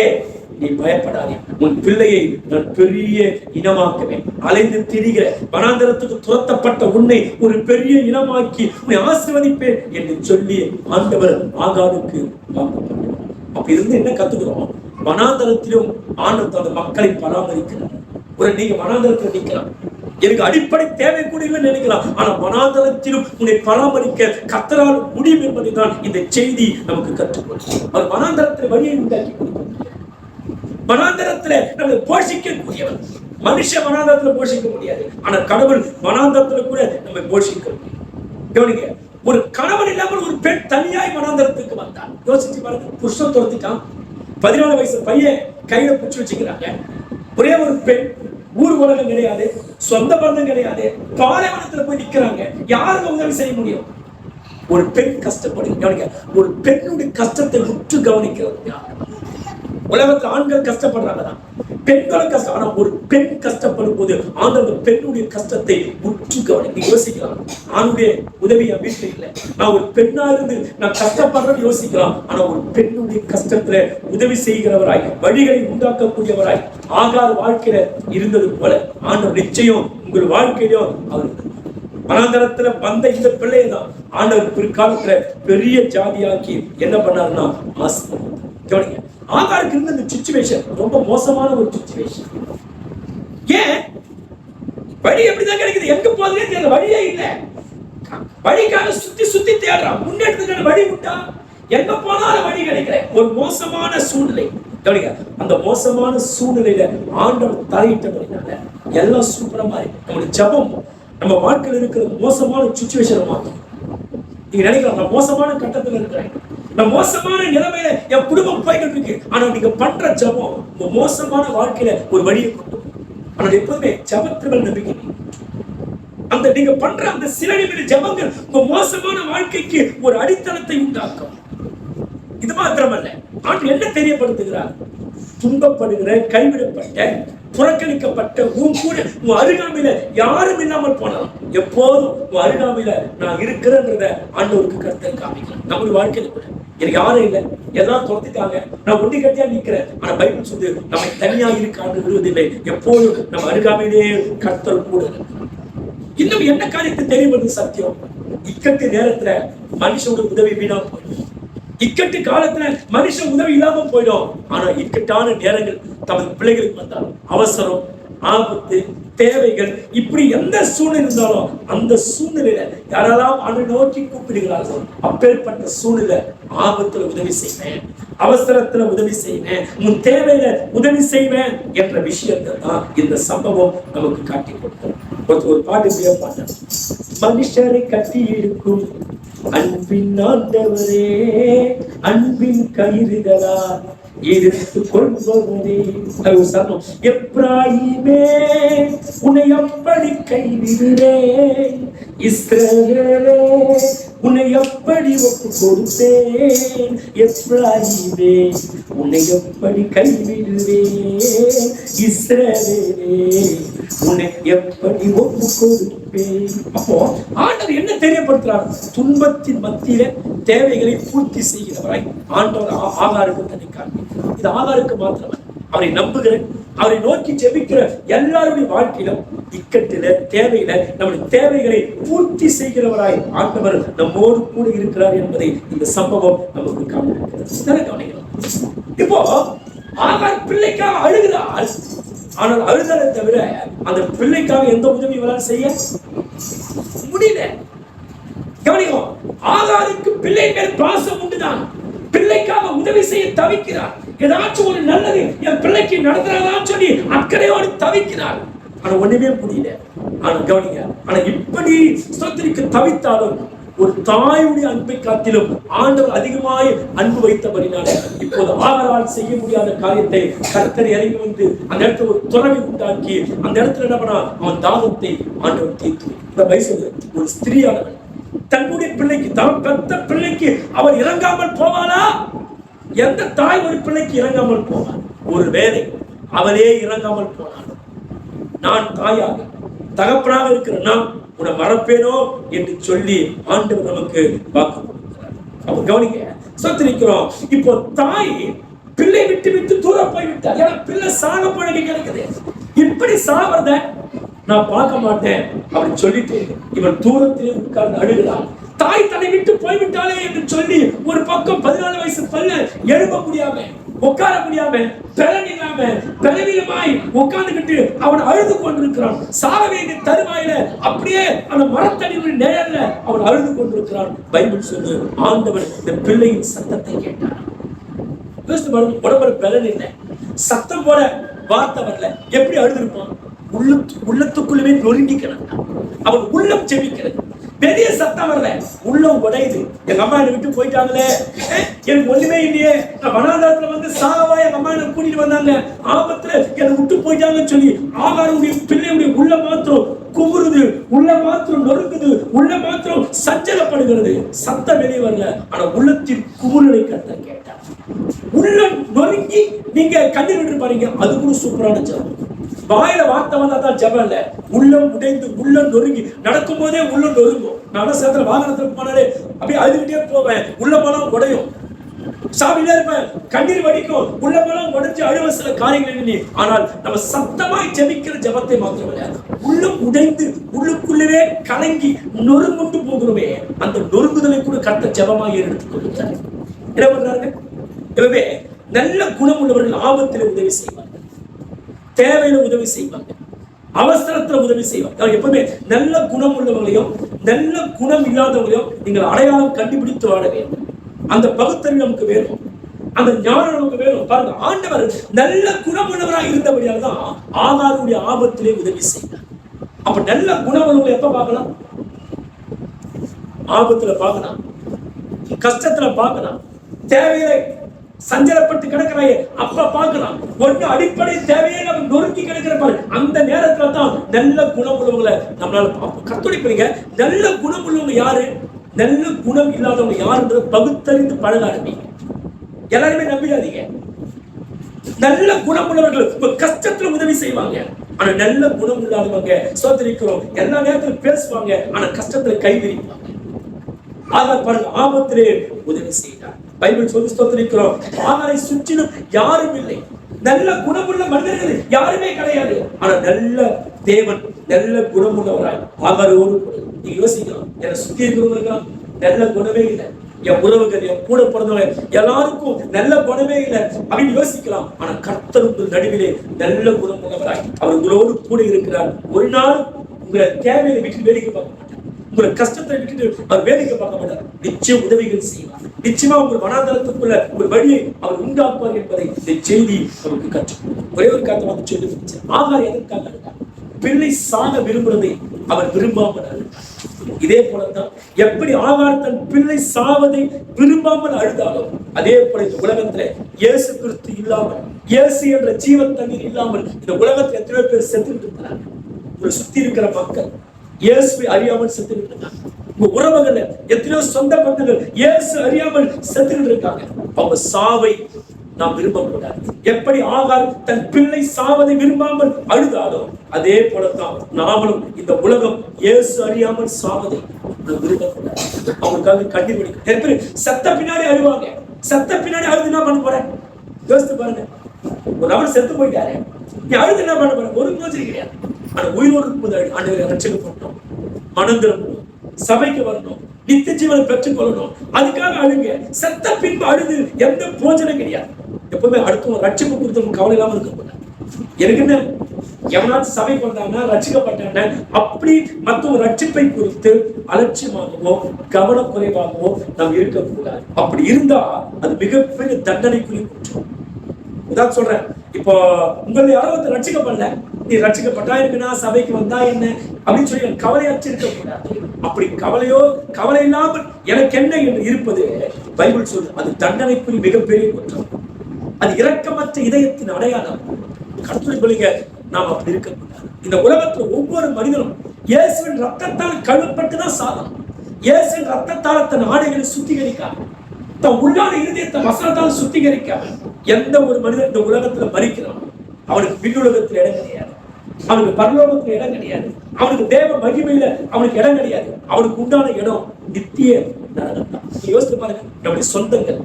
நீ பயப்படாதே, உன் பிள்ளையை நான் பெரிய இனமாக்குவேன், அலைந்து திரிகிற வனாந்தரத்துக்கு துரத்தப்பட்ட உன்னை ஒரு பெரிய இனமாக்கி உன்னை ஆசீர்வதிப்பேன் என்று சொல்லி ஆண்டவர் ஆகாருக்கு வாக்குப்பட்டார். அப்ப இருந்து என்ன கத்துக்கிறோம்? வனாந்தரத்திலும் ஆண்டவர் அந்த மக்களை பராமரிக்கிறார். ஒரு நீங்க வனாந்தரத்தில் நிக்கலாம், எனக்கு அடிப்படை தேவை கூட இல்லை நினைக்கலாம், ஆனா வனாந்தரத்திலும் உன்னை பராமரிக்க கர்த்தரால் முடியும் என்பதை தான் இந்த செய்தி நமக்கு கற்றுக்கொள்ளும். அவர் வனாந்தரத்தில் வழியை உண்டாக்கி கொடுக்கும், வனாந்தரத்துல நம்ம போஷிக்கக்கூடியவர். மனுஷன் வனாந்தரத்துல போஷிக்க முடியாது, ஆனா கடவுள் வனாந்தரத்துல கூட நம்ம போஷிக்க முடியும். கவனிங்க, ஒரு கணவன் இல்லாமல் ஒரு பெண் தனியாய் வனாந்தரத்துக்கு வந்தார். யோசிச்சு பாருங்க, புருஷன் துரத்திட்டான், 14 வயசு பையன் கையில பிடிச்சு வச்சுக்கிறாங்க, ஒரே ஒரு பெண், ஊர் உலகம் கிடையாது, சொந்த பந்தம் கிடையாது, பாலைவனத்துல போய் நிக்கிறாங்க, யாருக்கு உதவி செய்ய முடியும்? ஒரு பெண் கஷ்டப்படுங்க, ஒரு பெண்ணுடைய கஷ்டத்தை உற்று கவனிக்கிறது. உலகத்துல ஆண்கள் கஷ்டப்படுறாங்கதான், பெண்களும் கஷ்டம், ஆனா ஒரு பெண் கஷ்டப்படும் போது அந்த பெண்ணுடைய கஷ்டத்தை உற்று கவனிக்க யோசிக்கலாம். ஆணுடைய உதவி என் வீட்டுல இல்லை, நான் ஒரு பெண்ணா இருந்து நான் கஷ்டப்படுறேன்னு யோசிக்கலாம். ஆனா ஒரு பெண்ணுடைய கஷ்டத்துல உதவி செய்கிறவராய், வழிகளை உண்டாக்கக்கூடியவராய் ஆகார் வாழ்க்கையில இருந்தது போல ஆண்டவர் நிச்சயம் உங்கள் வாழ்க்கையிலும் அவர் வனாந்தரத்துல வந்த இந்த பிள்ளையை தான் ஆண்டவர் பிற்காலத்துல பெரிய ஜாதியாக்கி என்ன பண்ணாருன்னா ஆசீர்வதித்தார். ஆகாருக்கு இருந்த இந்த சிச்சுவேஷன் ரொம்ப மோசமான ஒரு சிச்சுவேஷன். ஏன்? வழி எப்படிதான் கிடைக்குது, எங்க போறதே தெரியல, வழியே இல்ல, வழிக்காக சுத்தி சுத்தி தேடுறான், முன்னேற்றத்துக்கான வழி விட்டா எங்க போனாலும் வழி கிடைக்கல. ஒரு மோசமான சூழ்நிலை. அந்த மோசமான சூழ்நிலையில ஆண்டவர் தலையிட்டபடினால எல்லாம் சூப்பரா மாறி நம்மளுடைய ஜபம் நம்ம வாழ்க்கையில் இருக்கிற மோசமான சிச்சுவேஷனை மாற்றும். நீங்க நினைக்கலாம், நான் மோசமான கட்டத்துல இருக்கிறேன், நான் மோசமான நிலைமையில என் குடும்பம் போய்கிட்டு இருக்கு, ஆனா நீங்க பண்ற ஜபம் உங்க மோசமான வாழ்க்கையில ஒரு வழியை கொண்டு. ஆனா எப்போதுமே ஜபத்தில் நம்பிக்கை, அந்த நீங்க பண்ற அந்த சில நிமிட ஜபங்கள் உங்க மோசமான வாழ்க்கைக்கு ஒரு அடித்தளத்தை உண்டாக்கும். இது மாத்திரமல்ல, ஆண்டு என்ன தெரியப்படுத்துகிறார்? துன்பப்படுகிற, கைவிடப்பட்ட, புறக்கணிக்கப்பட்ட, உன் கூட உன் அருகாமையில யாரும் இல்லாமல் போனாலும் எப்போதும் உன் அருகாமையில நான் இருக்கிறேன்றத ஆண்டவருக்கு கர்த்தர் காமிக்கலாம். நம்முடைய வாழ்க்கையில கூட எனக்கு யாரும் இல்லை, எல்லாம் துரத்திட்டாங்க, நான் ஒண்டி கட்டியா நிக்கிறேன், ஆனா பைபிள் சொல்லு நம்ம தனியா இருக்கான்னு விடுவதில்லை, எப்போதும் நம்ம அருகாமையிலே கர்த்தர் கூட. இன்னும் என்ன காரியத்தை தெரிவது சத்தியம்? இக்கட்டு நேரத்துல மனுஷனோட உதவி வீணா போயிடும், இக்கட்டு காலத்துல மனுஷன் உதவி இல்லாம போயிடும். ஆனா இக்கட்டான நேரங்கள் தமது பிள்ளைகளுக்கு வந்தாலும் அவசரம், ஆபத்து, தேவைகள், இப்படி எந்த சூழ்நிலை இருந்தாலும் அந்த சூழ்நிலையில யாரெல்லாம் ஆண்டவரை நோக்கி கூப்பிடுகிறார்கள், அப்பேற்பட்ட சூழ்நிலை ஆபத்துல உதவி செய்வேன், அவசரத்துல உதவி செய்வேன், உன் தேவையில உதவி செய்வேன் என்ற விஷயத்தை தான் இந்த சம்பவம் நமக்கு காட்டி கொடுத்தோம். ஒரு பாட்டு பாட்டேன், மனுஷரை கட்டி இருக்கும் அன்பின் ஆண்டவரே, அன்பின் கயிறுகளா எடுத்து கொள்பவரே. சரணம். எப்ராஹிமே உன்னை அப்படி கைவிடுவேன், இஸ்ரவேலே உன்னை அப்படி ஒப்பு கொடுத்தேன், எப்ராஹிமே உன்னை எப்படி கைவிடுவேன், இஸ்ரவேலே உன்னை எப்படி ஒப்பு கொடுப்பேன். அப்போ ஆண்டவர் என்ன தெரியப்படுத்துறார்? துன்பத்தின் மத்தியில தேவைகளை பூர்த்தி செய்கிறவராய் ஆண்டவர் ஆகாருக்கு தனிக்கார். இது ஆகாருக்கு மாத்திரமல்ல, அவரை நம்புகிற, அவரை நோக்கி ஜெபிக்கிற எல்லாருடைய வாழ்க்கையிலும் இக்கட்டில, தேவையில நம்முடைய தேவைகளை பூர்த்தி செய்கிறவராய் ஆண்டவர் நம்மோடு கூட இருக்கிறார் என்பதை இந்த சம்பவம் நமக்கு காண்பிக்கிறது. இப்போ ஆகார் பிள்ளைக்காக அழுகிறார், ஆனால் அழுதலை தவிர அந்த பிள்ளைக்காக எந்த உதவி இவரால் செய்ய முடியல. கவனிக்கும், ஆகாருக்கு பிள்ளை மேல் பாசம் உண்டுதான், பிள்ளைக்காக உதவி செய்ய தவிக்கிறார், ஏதாச்சும் ஒரு நல்லது என் பிள்ளைக்கு நடத்துறதான்னு சொல்லி அக்கறையோடு தவிக்கிறார், ஆனா ஒண்ணுமே முடியல. ஆனா கவனிங்க, ஆனா இப்படி ஸ்தோத்திரிக்க தவித்தாலும் ஒரு தாயுடைய அன்பை காட்டிலும் ஆண்டவர் அதிகமாய் அன்பு வைத்தபடினால இப்போது ஆகாரால் செய்ய முடியாத காரியத்தை கர்த்தர் இறங்கி வந்து அந்த இடத்துல ஒரு துறவி உண்டாக்கி அந்த இடத்துல என்ன பண்ணா அவன் தாகத்தை ஆண்டவர் தீர்த்து. இந்த வயசுல ஒரு ஸ்திரீயானவன் தன்னுடைய பிள்ளைக்கு, தான் பெத்த பிள்ளைக்கு அவர் இறங்காமல் போவானா? எந்த தாய் ஒரு பிள்ளைக்கு இறங்காமல் போவான்? ஒரு வேலை அவளே இறங்காமல் போனான். நான் தாயாக தகப்பனாக இருக்கிற நான் உன்னை மறப்பேனோ என்று சொல்லி ஆண்டவர் நமக்கு வாக்கு கொடுக்கிறார். அப்ப கவனிங்க, சொத்திருக்கிறோம். இப்போ தாய் பிள்ளை விட்டு விட்டு தூரம் போய்விட்டார். ஏன்னா பிள்ளை சாக பழகி கிடைக்குது. இப்படி சாவத நான் பார்க்க மாட்டேன் அப்படின்னு சொல்லிட்டு இவன் தூரத்திலே உட்கார்ந்து அழுகிறான். தாய் தன்னை விட்டு போய்விட்டாளே என்று சொல்லி ஒரு பக்கம் 14 வயசு பல்ல எழுப்ப முடியாம, உட்கார முடியாம, பலவீனமாய் உட்கார்ந்துகிட்டு அவன் அழுது கொண்டிருக்கிறான். சாக வேண்டிய தருவாயில அப்படியே அந்த மரத்தடிவுடைய நேரல அவன் அழுது கொண்டிருக்கிறான். பைபிள் சொல்லு, ஆண்டவன் இந்த பிள்ளையின் சத்தத்தை கேட்டான். உடம்புல பலன் இல்லை, சத்தம் போல வார்த்தை வரல, எப்படி அழுதுருப்பான்? உள்ளத்துக்குள்ளவே நொறுங்கி கிடந்தான். அவன் உள்ளம் செபிக்கிறது, பெரிய சத்தம் வரல, உள்ளம் உடையுது. எங்க அம்மா என்னை விட்டு போயிட்டாங்களே, எனக்கு ஒண்ணுமே இல்லையே, நான் வனாந்தரத்துல வந்து சாவா எங்க அம்மா என்ன கூட்டிட்டு வந்தாங்க, ஆபத்துல என்னை விட்டு போயிட்டாங்கன்னு சொல்லி ஆகாருடைய பிள்ளையுடைய உள்ள மாத்திரம் குமுறுது, உள்ள மாத்திரம் நொறுக்குது, உள்ள மாத்திரம் சஞ்சலப்படுகிறது. சத்தம் வெளியே வரல, ஆனா உள்ளத்தின் குமுறலை கர்த்தர் கேட்டார். உள்ளம் நொறுங்கி நீங்க கண்ணீர் விட்டு பாருங்க, அது கூட சூப்பரான ஜெபம். வாயில வார்த்தை வந்தாதான் ஜெபம் இல்ல, உள்ளம் உடைந்து உள்ளம் நொறுங்கி. நடக்கும் போதே உள்ளம் நொறுங்கும். நான் சேர்த்துல வாகனத்துல போனாலே அப்படியே அழுதுகிட்டே போவேன், உள்ளமெல்லாம் உடையும், சாப்பிட்டே இருப்பேன், கண்ணீர் வடிக்கும், உள்ளமெல்லாம் உடைஞ்சு அழுவ சில காரியங்கள். ஆனால் நம்ம சத்தமாய் ஜெபிக்கிற ஜெபத்தை மாத்திரமல்ல, உள்ளம் உடைந்து உள்ளுக்குள்ளவே கலங்கி நொறுங்குண்டு போகிறோமே, அந்த நொறுங்குதலை கூட கர்த்தர் ஜெபமாய் எடுத்துக் கொள்கிறார். என்ன பண்றாங்க? எனவே நல்ல குணம் உள்ளவர்கள் ஆபத்தில் உதவி செய்வாங்க, தேவையில உதவி செய்வாங்க, அவசரத்துல உதவி செய்வாங்க. எப்பவுமே நல்ல குணம் உள்ளவங்களையும் நல்ல குணம் இல்லாதவங்களையும் நீங்கள் அடையாளம் கண்டுபிடித்து வாழ வேண்டும். அந்த பகுத்தறிவு நமக்கு வேணும், அந்த ஞானம் நமக்கு வேணும். பாருங்க, ஆண்டவர் நல்ல குணம் உள்ளவராக இருந்தபடியால் தான் ஆகாருடைய ஆபத்திலே உதவி செய்தார். அப்ப நல்ல குணம் உள்ளவங்களை எப்ப பார்க்கலாம்? ஆபத்துல பார்க்கலாம், கஷ்டத்துல பார்க்கலாம், தேவையில்லை சஞ்சலப்பட்டு கிடக்கிறாயே அப்ப பார்க்கலாம். ஒன்று அடிப்படை தேவையை நம்ம நொறுக்கி கிடக்கிற பாரு, அந்த நேரத்துல தான் நல்ல குணம் உள்ளவங்களை நம்மளால பார்ப்போம். கத்துடிப்பீங்க, நல்ல குணம் உள்ளவங்க யாரு, நல்ல குணம் இல்லாதவங்க யாருன்றத பகுத்தறிந்து பழக ஆரம்பிங்க. எல்லாருமே நம்பிடாதீங்க. நல்ல குணம் உள்ளவர்கள் கஷ்டத்துல உதவி செய்வாங்க, ஆனா நல்ல குணம் இல்லாதவங்க சோதரிக்கிறோம் எல்லா நேரத்திலும் பேசுவாங்க, ஆனா கஷ்டத்துல கைவிரிப்பாங்க. ஆகார் பாருங்க, ஆபத்திலே உதவி செய்தார். பைபிள் சொல்லி ஸ்தோத்திரிக்கிறோம், ஆகாரை சுற்றிலும் யாரும் இல்லை, நல்ல குணமுள்ள மனிதர்கள் யாருமே கிடையாது. ஆனா நல்ல தேவன் நல்ல குணமுள்ளவராய் ஆகாரோடு. நீங்க யோசிக்கலாம், என்னை சுத்தி இருக்கிறவங்க நல்ல குணமே இல்லை, என் உறவுகள் என் கூட பிறந்தவங்க எல்லாருக்கும் நல்ல குணமே இல்லை அப்படின்னு யோசிக்கலாம். ஆனா கர்த்தர் உங்கள் நடுவிலே நல்ல குணம் உள்ளவராய் அவர் உங்களோடு கூட இருக்கிறார். ஒரு நாள் உங்களை தேவையை விட்டு வேடிக்கை பார்க்க மாட்டார், உங்களை கஷ்டத்தை விட்டுட்டு அவர் வேடிக்கை பார்க்க மாட்டார். நிச்சயம் உதவிகள் செய்வார், நிச்சயமா உங்கள் வனாந்தரத்துக்குள்ள ஒரு வழியை அவர் உண்டாக்குவார் என்பதை இந்த செய்தி நமக்கு கற்று. ஒரே ஒரு காரணம் வந்து சொல்லி ஆகார் எதற்காக அழுதார்? பிள்ளை சாக விரும்புவதை அவர் விரும்பாமல் அழுதார். இதே போலதான் எப்படி ஆகார் தன் பிள்ளை சாவதை விரும்பாமல் அழுதாலும், அதே போல இந்த உலகத்துல இயேசு கிறிஸ்து இல்லாமல், இயேசு என்ற ஜீவன் தண்ணீர் இல்லாமல் இந்த உலகத்துல எத்தனை பேர் செத்துக்கிட்டு இருக்கிறாங்க. ஒரு சுத்தி இருக்கிற மக்கள் இயேசுவை அறியாமல் செத்துக்கிட்டு இருக்காங்க. உங்க உறவுகள் எத்தனையோ சொந்த பந்தங்கள் இயேசு அறியாமல் செத்துக்கிட்டு இருக்காங்க. அவங்க சாவை நாம் விரும்பக்கூடாது. எப்படி ஆகார் தன் பிள்ளை சாவதை விரும்பாமல் அழுதாலும், அதே போலத்தான் நாமளும் இந்த உலகம் இயேசு அறியாமல் சாவதை விரும்பக்கூடாது. அவங்களுக்காக கண்ணீர் வடிக்கும். சத்த பின்னாடி அழுவாங்க, சத்த பின்னாடி அழுது என்ன பண்ண போறேன்? யோசித்து பாருங்க, ஒரு நபர் செத்து போயிட்டாரு, நீ அழுது என்ன பண்ண போற? ஒரு யோசனை கிடையாது. ஆனா உயிரோடு இருக்கும்போது ஆண்டவரை ரட்சிக்கப்பட்டோம், மனம் திரும்பணும், சபைக்கு வரணும், நித்திய ஜீவனை பெற்றுக் கொள்ளணும், அதுக்காக அழுங்க. செத்த பின்பு அழுது எந்த போஜனம் கிடையாது. எப்பவுமே அடுத்தவங்க ரட்சிப்பு குறித்து கவலை இல்லாம இருக்கக்கூடாது. எனக்கு என்ன, எவனாச்சும் சபைக்கு வந்தாங்கன்னா ரட்சிக்கப்பட்டாங்க அப்படி மற்றவங்க ரட்சிப்பை குறித்து அலட்சியமாகவோ கவனக்குறைவாகவோ நாம் இருக்கக்கூடாது. அப்படி இருந்தா அது மிகப்பெரிய தண்டனைக்குரிய குற்றம். இதான் சொல்றேன். இப்போ உங்களை யாரோ ஒருத்தர் ரட்சிக்கப்படல, நீ ரட்சிக்கப்பட்டா இருக்குன்னா சபைக்கு வந்தா என்ன அப்படின்னு சொல்லி கவலையாச்சு இருக்க கூடாது. அப்படி கவலை இல்லாமல் எனக்கு என்ன என்று இருப்பது பைபிள் சொல்லுது அது தண்டனைக்குரிய மிகப்பெரிய குற்றம். அது இரக்கமற்ற இதயத்தின் அடையாளம். கர்த்தருடைய பிள்ளைங்க நாம் அப்படி இருக்கக்கூடாது. இந்த உலகத்துல ஒவ்வொரு மனிதனும் இயேசுவின் ரத்தத்தால் கழுவப்பட்டுதான் சாதனம். இயேசுவின் ரத்தத்தால் தன் ஆடைகளை சுத்திகரிக்காம, தன் உள்ளான இருதயத்தை வசனத்தால் சுத்திகரிக்காம எந்த ஒரு மனிதன் இந்த உலகத்துல மறிக்கிறான் அவனுக்கு விண்ணுலகத்துல இடம் கிடையாது, அவனுக்கு பரலோகத்துல இடம் கிடையாது, அவனுக்கு தேவ மகிமையில அவனுக்கு இடம் கிடையாது. அவனுக்கு உண்டான இடம் நித்திய நரகம் தான். யோசித்து பாருங்க, நம்முடைய சொந்தங்கள்,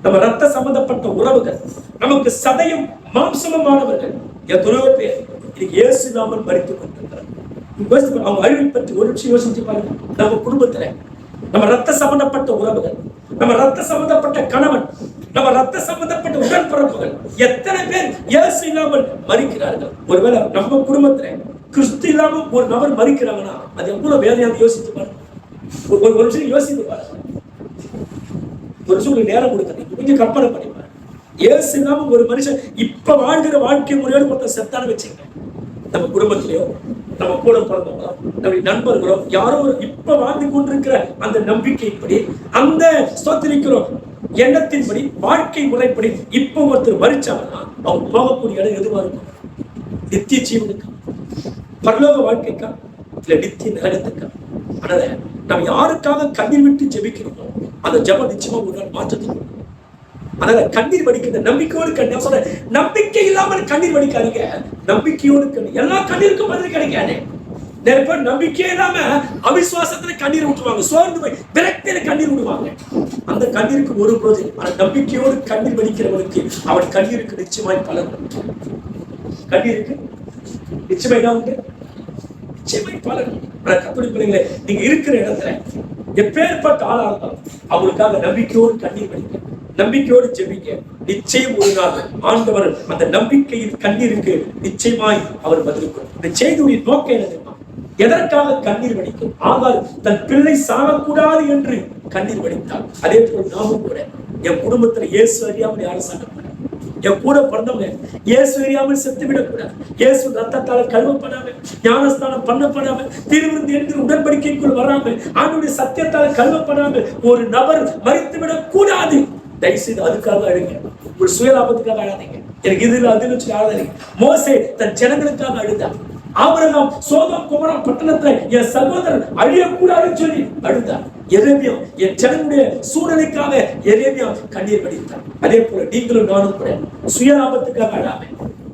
நம்ம ரத்த சம்பந்தப்பட்ட உறவுகள், நமக்கு சதையும் மாம்சமானவர்கள் எத்தனையோ பேர் இன்னைக்கு இயேசு இல்லாமல் மறித்துக் கொண்டிருக்கிறார். அவங்க அழிவை பற்றி ஒரு நிமிஷம் யோசிச்சு பாருங்க. நம்ம குடும்பத்துல நம்ம ரத்த சம்பந்தப்பட்ட உறவுகள், நம்ம ரத்த சம்பந்தப்பட்ட கணவன், நம்ம ரத்த சம்பந்தப்பட்ட உடன்பிறப்புகள் எத்தனை பேர் இயேசு இல்லாமல் மறிக்கிறார்கள். ஒருவேளை நம்ம குடும்பத்துல கிறிஸ்து இல்லாமல் ஒரு நபர் மறிக்கிறாங்கன்னா அது எவ்வளவு வேதனையாக யோசித்து பாருங்க. ஒரு நிமிஷம் யோசித்து பாருங்க. ஒரு நிமிஷம் நேரம் கொடுக்குறது கொஞ்சம் கற்பனை பண்ணி பாருங்க. இயேசு இல்லாமல் ஒரு மனுஷன் இப்ப வாழ்கிற வாழ்க்கை முறையோடு ஒருத்தர் செத்தான வச்சுங்க, நம்ம குடும்பத்திலேயோ நம்ம கூட பிறந்தவங்களோ நம்முடைய நண்பர்களோ யாரோ ஒரு இப்ப வாழ்ந்து கொண்டிருக்கிற அந்த நம்பிக்கைப்படி, அந்த ஸ்தோத்திரிக்கிறோம் எண்ணத்தின்படி, வாழ்க்கை முறைப்படி இப்ப ஒருத்தர் மறிச்சாங்கன்னா அவங்க போகக்கூடிய இடம் எதுவா இருக்கும்? நித்திய ஜீவனுக்கா, பரலோக வாழ்க்கைக்கா, இல்ல நித்திய நரகத்துக்கா? அதனால நம்ம யாருக்காக கண்ணீர் விட்டு ஜெபிக்கிறோமோ அந்த ஜெபம் நிச்சயமா ஒரு நாள் மாற்றத்துக்கு. அதனால கண்ணீர் வடிக்கிற நம்பிக்கையோடு கண்ணீர் சொல்ற, நம்பிக்கை இல்லாமல் கண்ணீர் வடிக்காதீங்க, நம்பிக்கையோடு கண்ணீர். எல்லா கண்ணீருக்கும் பதில் கிடைக்காது. நிறைய பேர் நம்பிக்கையே இல்லாம அவிசுவாசத்துல கண்ணீர் விட்டுருவாங்க, சோர்ந்து போய் விரக்தியில கண்ணீர் விடுவாங்க. அந்த கண்ணீருக்கு ஒரு போது, ஆனா நம்பிக்கையோடு கண்ணீர் வடிக்கிறவனுக்கு அவன் கண்ணீருக்கு நிச்சயமாய் பலன். கண்ணீருக்கு நிச்சயமாய் தான் உண்டு, நிச்சயமாய் பலன். ஆனா கர்த்தருடைய பிள்ளைகளே, நீங்க இருக்கிற இடத்துல எப்பேற்பட்ட ஆளா இருந்தாலும் அவங்களுக்காக நம்பிக்கையோடு கண்ணீர் வடிக்க, நம்பிக்கையோடு ஜெபிக்க. நிச்சயம் ஒரு நாள் ஆண்டவர் அந்த நம்பிக்கையின் கண்ணீருக்கு நிச்சயமாய் அவர் பதிலுக்கும். இந்த செய்தியுடைய நோக்கம் என்ன தெரியுமா? எதற்காக கண்ணீர் வடிக்கும்? ஆகார் தன் பிள்ளை சாகக்கூடாது என்று கண்ணீர் வடித்தார். அதே போல் நாமும் கூட என் குடும்பத்துல இயேசு அறியாமல் யாரும் சாகக்கூடாது, என் கூட பிறந்தவங்க இயேசு அறியாமல் செத்து விடக்கூடாது, இயேசு ரத்தத்தால் கழுவப்படாம, ஞானஸ்தானம் பண்ணப்படாம, திருவிருந்து என்கிற உடன்படிக்கைக்குள் வராம, ஆண்டவருடைய சத்தியத்தால் கழுவப்படாம ஒரு நபர் மறித்து விடக் கூடாது. தயவுசெய்து அதுக்காக அழுங்க, ஒரு சுயலாபத்துக்காக அழாதீங்க. எனக்கு இது அதுன்னு சொல்லி அழாதீங்க. மோசே தன் ஜனங்களுக்காக அழுதார். ஆபிரகாம் சோதோம் குமரம் பட்டணத்துல என் சகோதரன் அழியக்கூடாதுன்னு சொல்லி அழுதார். எரேமியா என் ஜனங்களுடைய சூழலுக்காக எரேமியா கண்ணீர் வடித்தார். அதே போல நீங்களும் நானும் கூட சுயலாபத்துக்காக அழாம,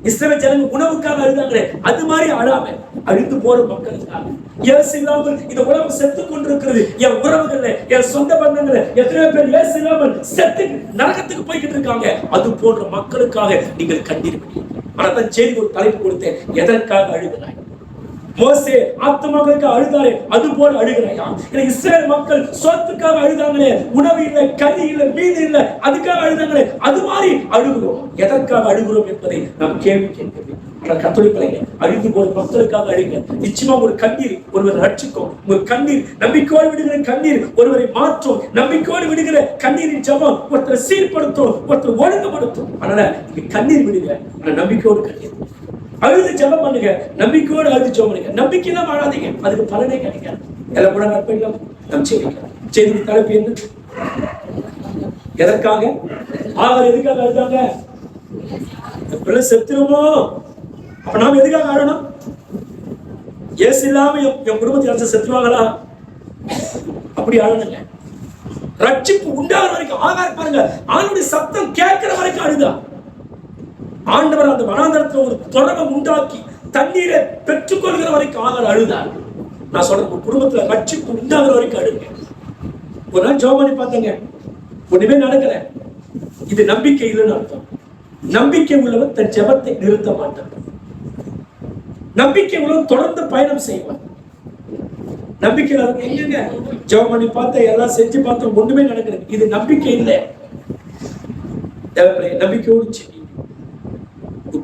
இஸ்ரவேல் ஜனங்க உணவுக்காக அழுதாங்களே அது மாதிரி அழாம, அழிந்து போற மக்களுக்காக, இயேசு இல்லாமல் இந்த உலகம் செத்து கொண்டிருக்கிறது, என் உறவுகள்ல, என் சொந்த பந்தங்கள்ல எத்தனை பேர் இயேசு இல்லாமல் செத்து நரகத்துக்கு போய்கிட்டு இருக்காங்க, அது போன்ற மக்களுக்காக நீங்கள் கண்ணீர் வடியுங்கள். ஆனா செய்தி ஒரு தலைப்பு கொடுத்தேன், எதற்காக அழுகிறாய்? மோசே ஆத்துமாக்களுக்கு அழுதாரே அது போல அழுகிறாயா? இஸ்ரவேல் மக்கள் சொத்துக்காக அழுதாங்களே, உணவு இல்லை, கறி இல்லை, மீன் இல்லை, அதுக்காக அழுதாங்களே அது மாதிரி அழுகிறோம். எதற்காக அழுகிறோம் என்பதை நாம் கேள்வி கேட்கிறோம். அழிந்து போற மக்களுக்காக அழுங்க. நிச்சயமா ஒரு கண்ணீர் ஒருவர் ரட்சிக்கும், ஒரு கண்ணீர் நம்பிக்கையோடு விடுகிற கண்ணீர் ஒருவரை மாற்றும், நம்பிக்கையோடு விடுகிற கண்ணீரின் ஜபம் ஒருத்தரை சீர்படுத்தும், ஒருத்தர் ஒழுங்குபடுத்தும். அதனால நீங்க கண்ணீர் விடுங்க, நம்பிக்கையோடு கண்ணீர் அழுது ஜபம் பண்ணுங்க, நம்பிக்கையோடு அழுது ஜபம் பண்ணுங்க. நம்பிக்கை எல்லாம் வாழாதீங்க, அதுக்கு பலனே கிடைக்காது. எல்லாம் கூட நற்பெல்லாம் நம் செய்திக்கலாம். செய்தி தலைப்பு என்ன? எதற்காக ஆகார் எதுக்காக அழுதாங்க? பிள்ளை செத்துருமோ, அப்ப நாம எதுக்காக அழணும்? இயேசு இல்லாம என் குடும்பத்தில் செத்துவாங்களா? அப்படி அழணுங்க. ரட்சிப்பு உண்டாகிற வரைக்கும் ஆகார் பாருங்க, ஆண்டவருடைய சத்தம் கேட்கிற வரைக்கும் அழுதா. ஆண்டவர் அந்த வனாந்தரத்துல ஒரு தொடர்பை உண்டாக்கி தண்ணீரை பெற்றுக்கொள்கிற வரைக்கும் ஆகார் அழுதார். நான் சொல்றேன், உங்க குடும்பத்துல ரட்சிப்பு உண்டாகிற வரைக்கும் அழுங்க. ஒரு நாள் ஜெபம் பண்ணி பார்த்தங்க, ஒண்ணுமே நடக்கல. இது நம்பிக்கை இல்லைன்னு அர்த்தம். நம்பிக்கை உள்ளவன் தன் ஜெபத்தை நிறுத்த மாட்டான். நம்பிக்கை உள்ளவன் தொடர்ந்து பயணம் செய்வான். நம்பிக்கை எங்க ஜெபம் பண்ணி பார்த்த, எல்லாம் செஞ்சு பார்த்தோம், ஒண்ணுமே நடக்கல. இது நம்பிக்கை இல்லை. நம்பிக்கையோடு செய்ய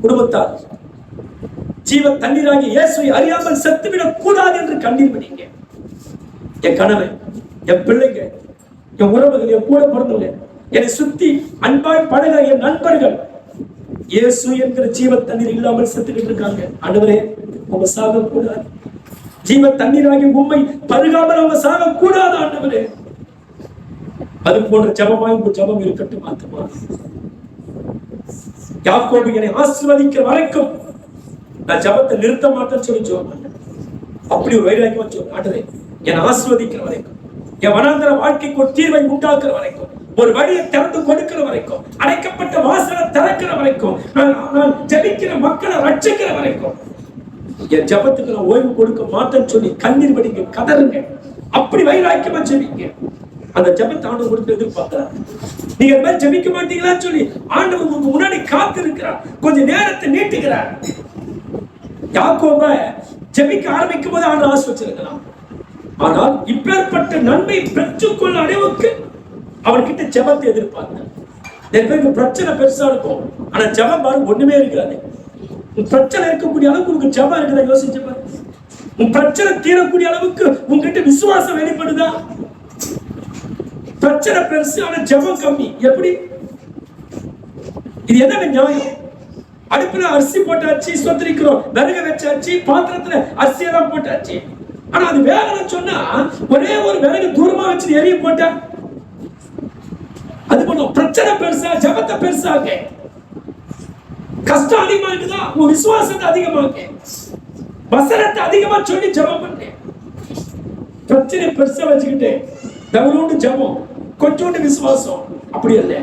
குடும்பத்தார் ஜீவ தண்ணீராகி இயேசுவை அறியாமல் செத்துவிடக் கூடாது என்று கண்ணீர் வடிங்க. என் கணவன், என் பிள்ளைங்க, என் உறவுகள், என் கூட பிறந்தவங்க, என்னை சுத்தி அன்பாய் பழக என் நண்பர்கள் இயேசு என்கிற ஜீவ தண்ணீர் இல்லாமல் செத்துக்கிட்டு இருக்காங்க. ஆண்டவரே, அவங்க சாக கூடாது. ஜீவ தண்ணீராகி உண்மை பருகாமல் அவங்க சாக கூடாது ஆண்டவரே. அது போன்ற ஜபமாய் உங்க ஜபம் இருக்கட்டும். ஆத்துமா, யாக்கோபு என்னை ஆசீர்வதிக்கிற வரைக்கும் நான் ஜபத்தை நிறுத்த மாட்டேன்னு சொல்லி சொல்லுவாங்க. அப்படி ஒரு வைராக்கியமா சொல்லுவாங்க. ஆண்டவரே, என்னை ஆசீர்வதிக்கிற வரைக்கும், என் வனாந்தர வாழ்க்கைக்கு ஒரு தீர்வை உண்டாக்குற வரைக்கும், ஒரு வழியை திறந்து கொடுக்கிற வரைக்கும், அடைக்கப்பட்ட வாசலை திறக்கிற வரைக்கும், நான் ஜபிக்கிற மக்களை ரட்சிக்கிற வரைக்கும் என் ஜபத்துக்கு நான் ஓய்வு கொடுக்க மாட்டேன்னு சொல்லி கண்ணீர் வடிங்க, கதறுங்க. அப்படி வைராக்கியமா ஜபிங்க. அந்த ஜபத்தை ஆண்டவர் கொடுத்து எதிர்பார்க்கிறார். நீங்க இந்த மாதிரி ஜபிக்க மாட்டீங்களான்னு சொல்லி ஆண்டவர் உங்களுக்கு முன்னாடி காத்து இருக்கிறார். கொஞ்சம் நேரத்தை நீட்டுகிறார். யாக்கோப ஜபிக்க ஆரம்பிக்கும் போது ஆண்டவர் ஆசீர்வதிச்சிருக்கலாம். ஆனால் இப்பேற்பட்ட நன்மை பெற்றுக்கொள்ள அளவுக்கு அவர்கிட்ட ஜபத்தை எதிர்பார்த்தார். நிறைய பேருக்கு பிரச்சனை பெருசா இருக்கும், ஆனா ஜபம் பாரு ஒண்ணுமே இருக்காது. பிரச்சனை இருக்கக்கூடிய அளவுக்கு உங்களுக்கு ஜபம் இருக்குதா? யோசிச்சு பாரு. உன் பிரச்சனை தீரக்கூடிய அளவுக்கு உங்ககிட்ட விசுவாசம் வெளிப்படுதா? பிரச்சனை பெருசு, ஆனா ஜபம் கம்மி. எப்படி? இது என்ன நியாயம்? அடுப்புல அரிசி போட்டாச்சு, சொத்திரிக்கிறோம், விறகு வச்சாச்சு, பாத்திரத்துல அரிசியெல்லாம் போட்டாச்சு. ஆனா அது வேகணும் சொன்னா ஒரே ஒரு விறகு தூரமா வச்சு எரிய போட்டா அது போல பிரச்சனை பெருசா, ஜபத்தை பெருசாக, கஷ்டம் அதிகமா இருக்குதா, உன் விசுவாசத்தை அதிகமாக்க, வசனத்தை அதிகமா சொல்லி ஜபம் பண்ணேன். பிரச்சனை பெருசா வச்சுக்கிட்டு தவறோண்டு ஜபம், கொஞ்சோண்டு விசுவாசம், அப்படி அல்ல.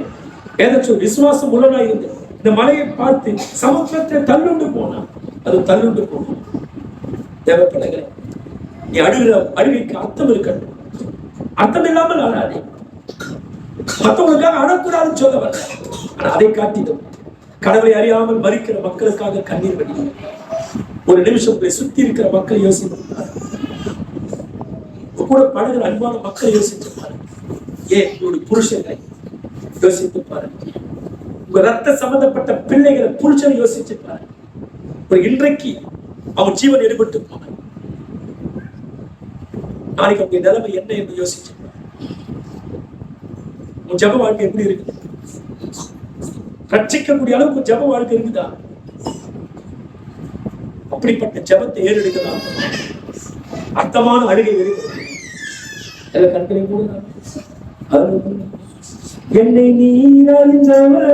ஏதாச்சும் விசுவாசம் உள்ளனா இருந்து இந்த மலையை பார்த்து சமுத்திரத்தை தள்ளுண்டு போனா அது தள்ளுண்டு போகும். தேவைப்படுகிறேன், நீ அழுகிற அழுகைக்கு அர்த்தம் இருக்கட்டும். அர்த்தம் இல்லாமல் அழாதே. மற்றவங்களுக்காக அழக்கூடாதுன்னு சொல்ல வர, ஆனா அதை காட்டிடும் கடவுளை அறியாமல் மறிக்கிற மக்களுக்காக கண்ணீர் வடி. ஒரு நிமிஷம் உங்களை சுத்தி இருக்கிற மக்களை யோசிப்பார். கூட பழகிற அன்பான மக்களை யோசித்து பாருங்க. ஏன் உங்களுடைய புருஷனை யோசித்து பாருங்க. உங்க ரத்த சம்பந்தப்பட்ட பிள்ளைகளை புருஷனை யோசிச்சு பாருங்க. ஒரு இன்றைக்கு அவன் ஜீவன் எடுபட்டு போன நாளைக்கு அவங்க நிலைமை என்ன என்று யோசிச்சு உன் ஜப வாழ்க்கை எப்படி இருக்கு? ரட்சிக்கக்கூடிய அளவுக்கு ஜப வாழ்க்கை இருக்குதா? அப்படிப்பட்ட ஜபத்தை ஏறெடுக்கலாம். அர்த்தமான அழுகை இருக்கு. கண்களை மூடுங்க. என்னை நீர் அறிந்தவர்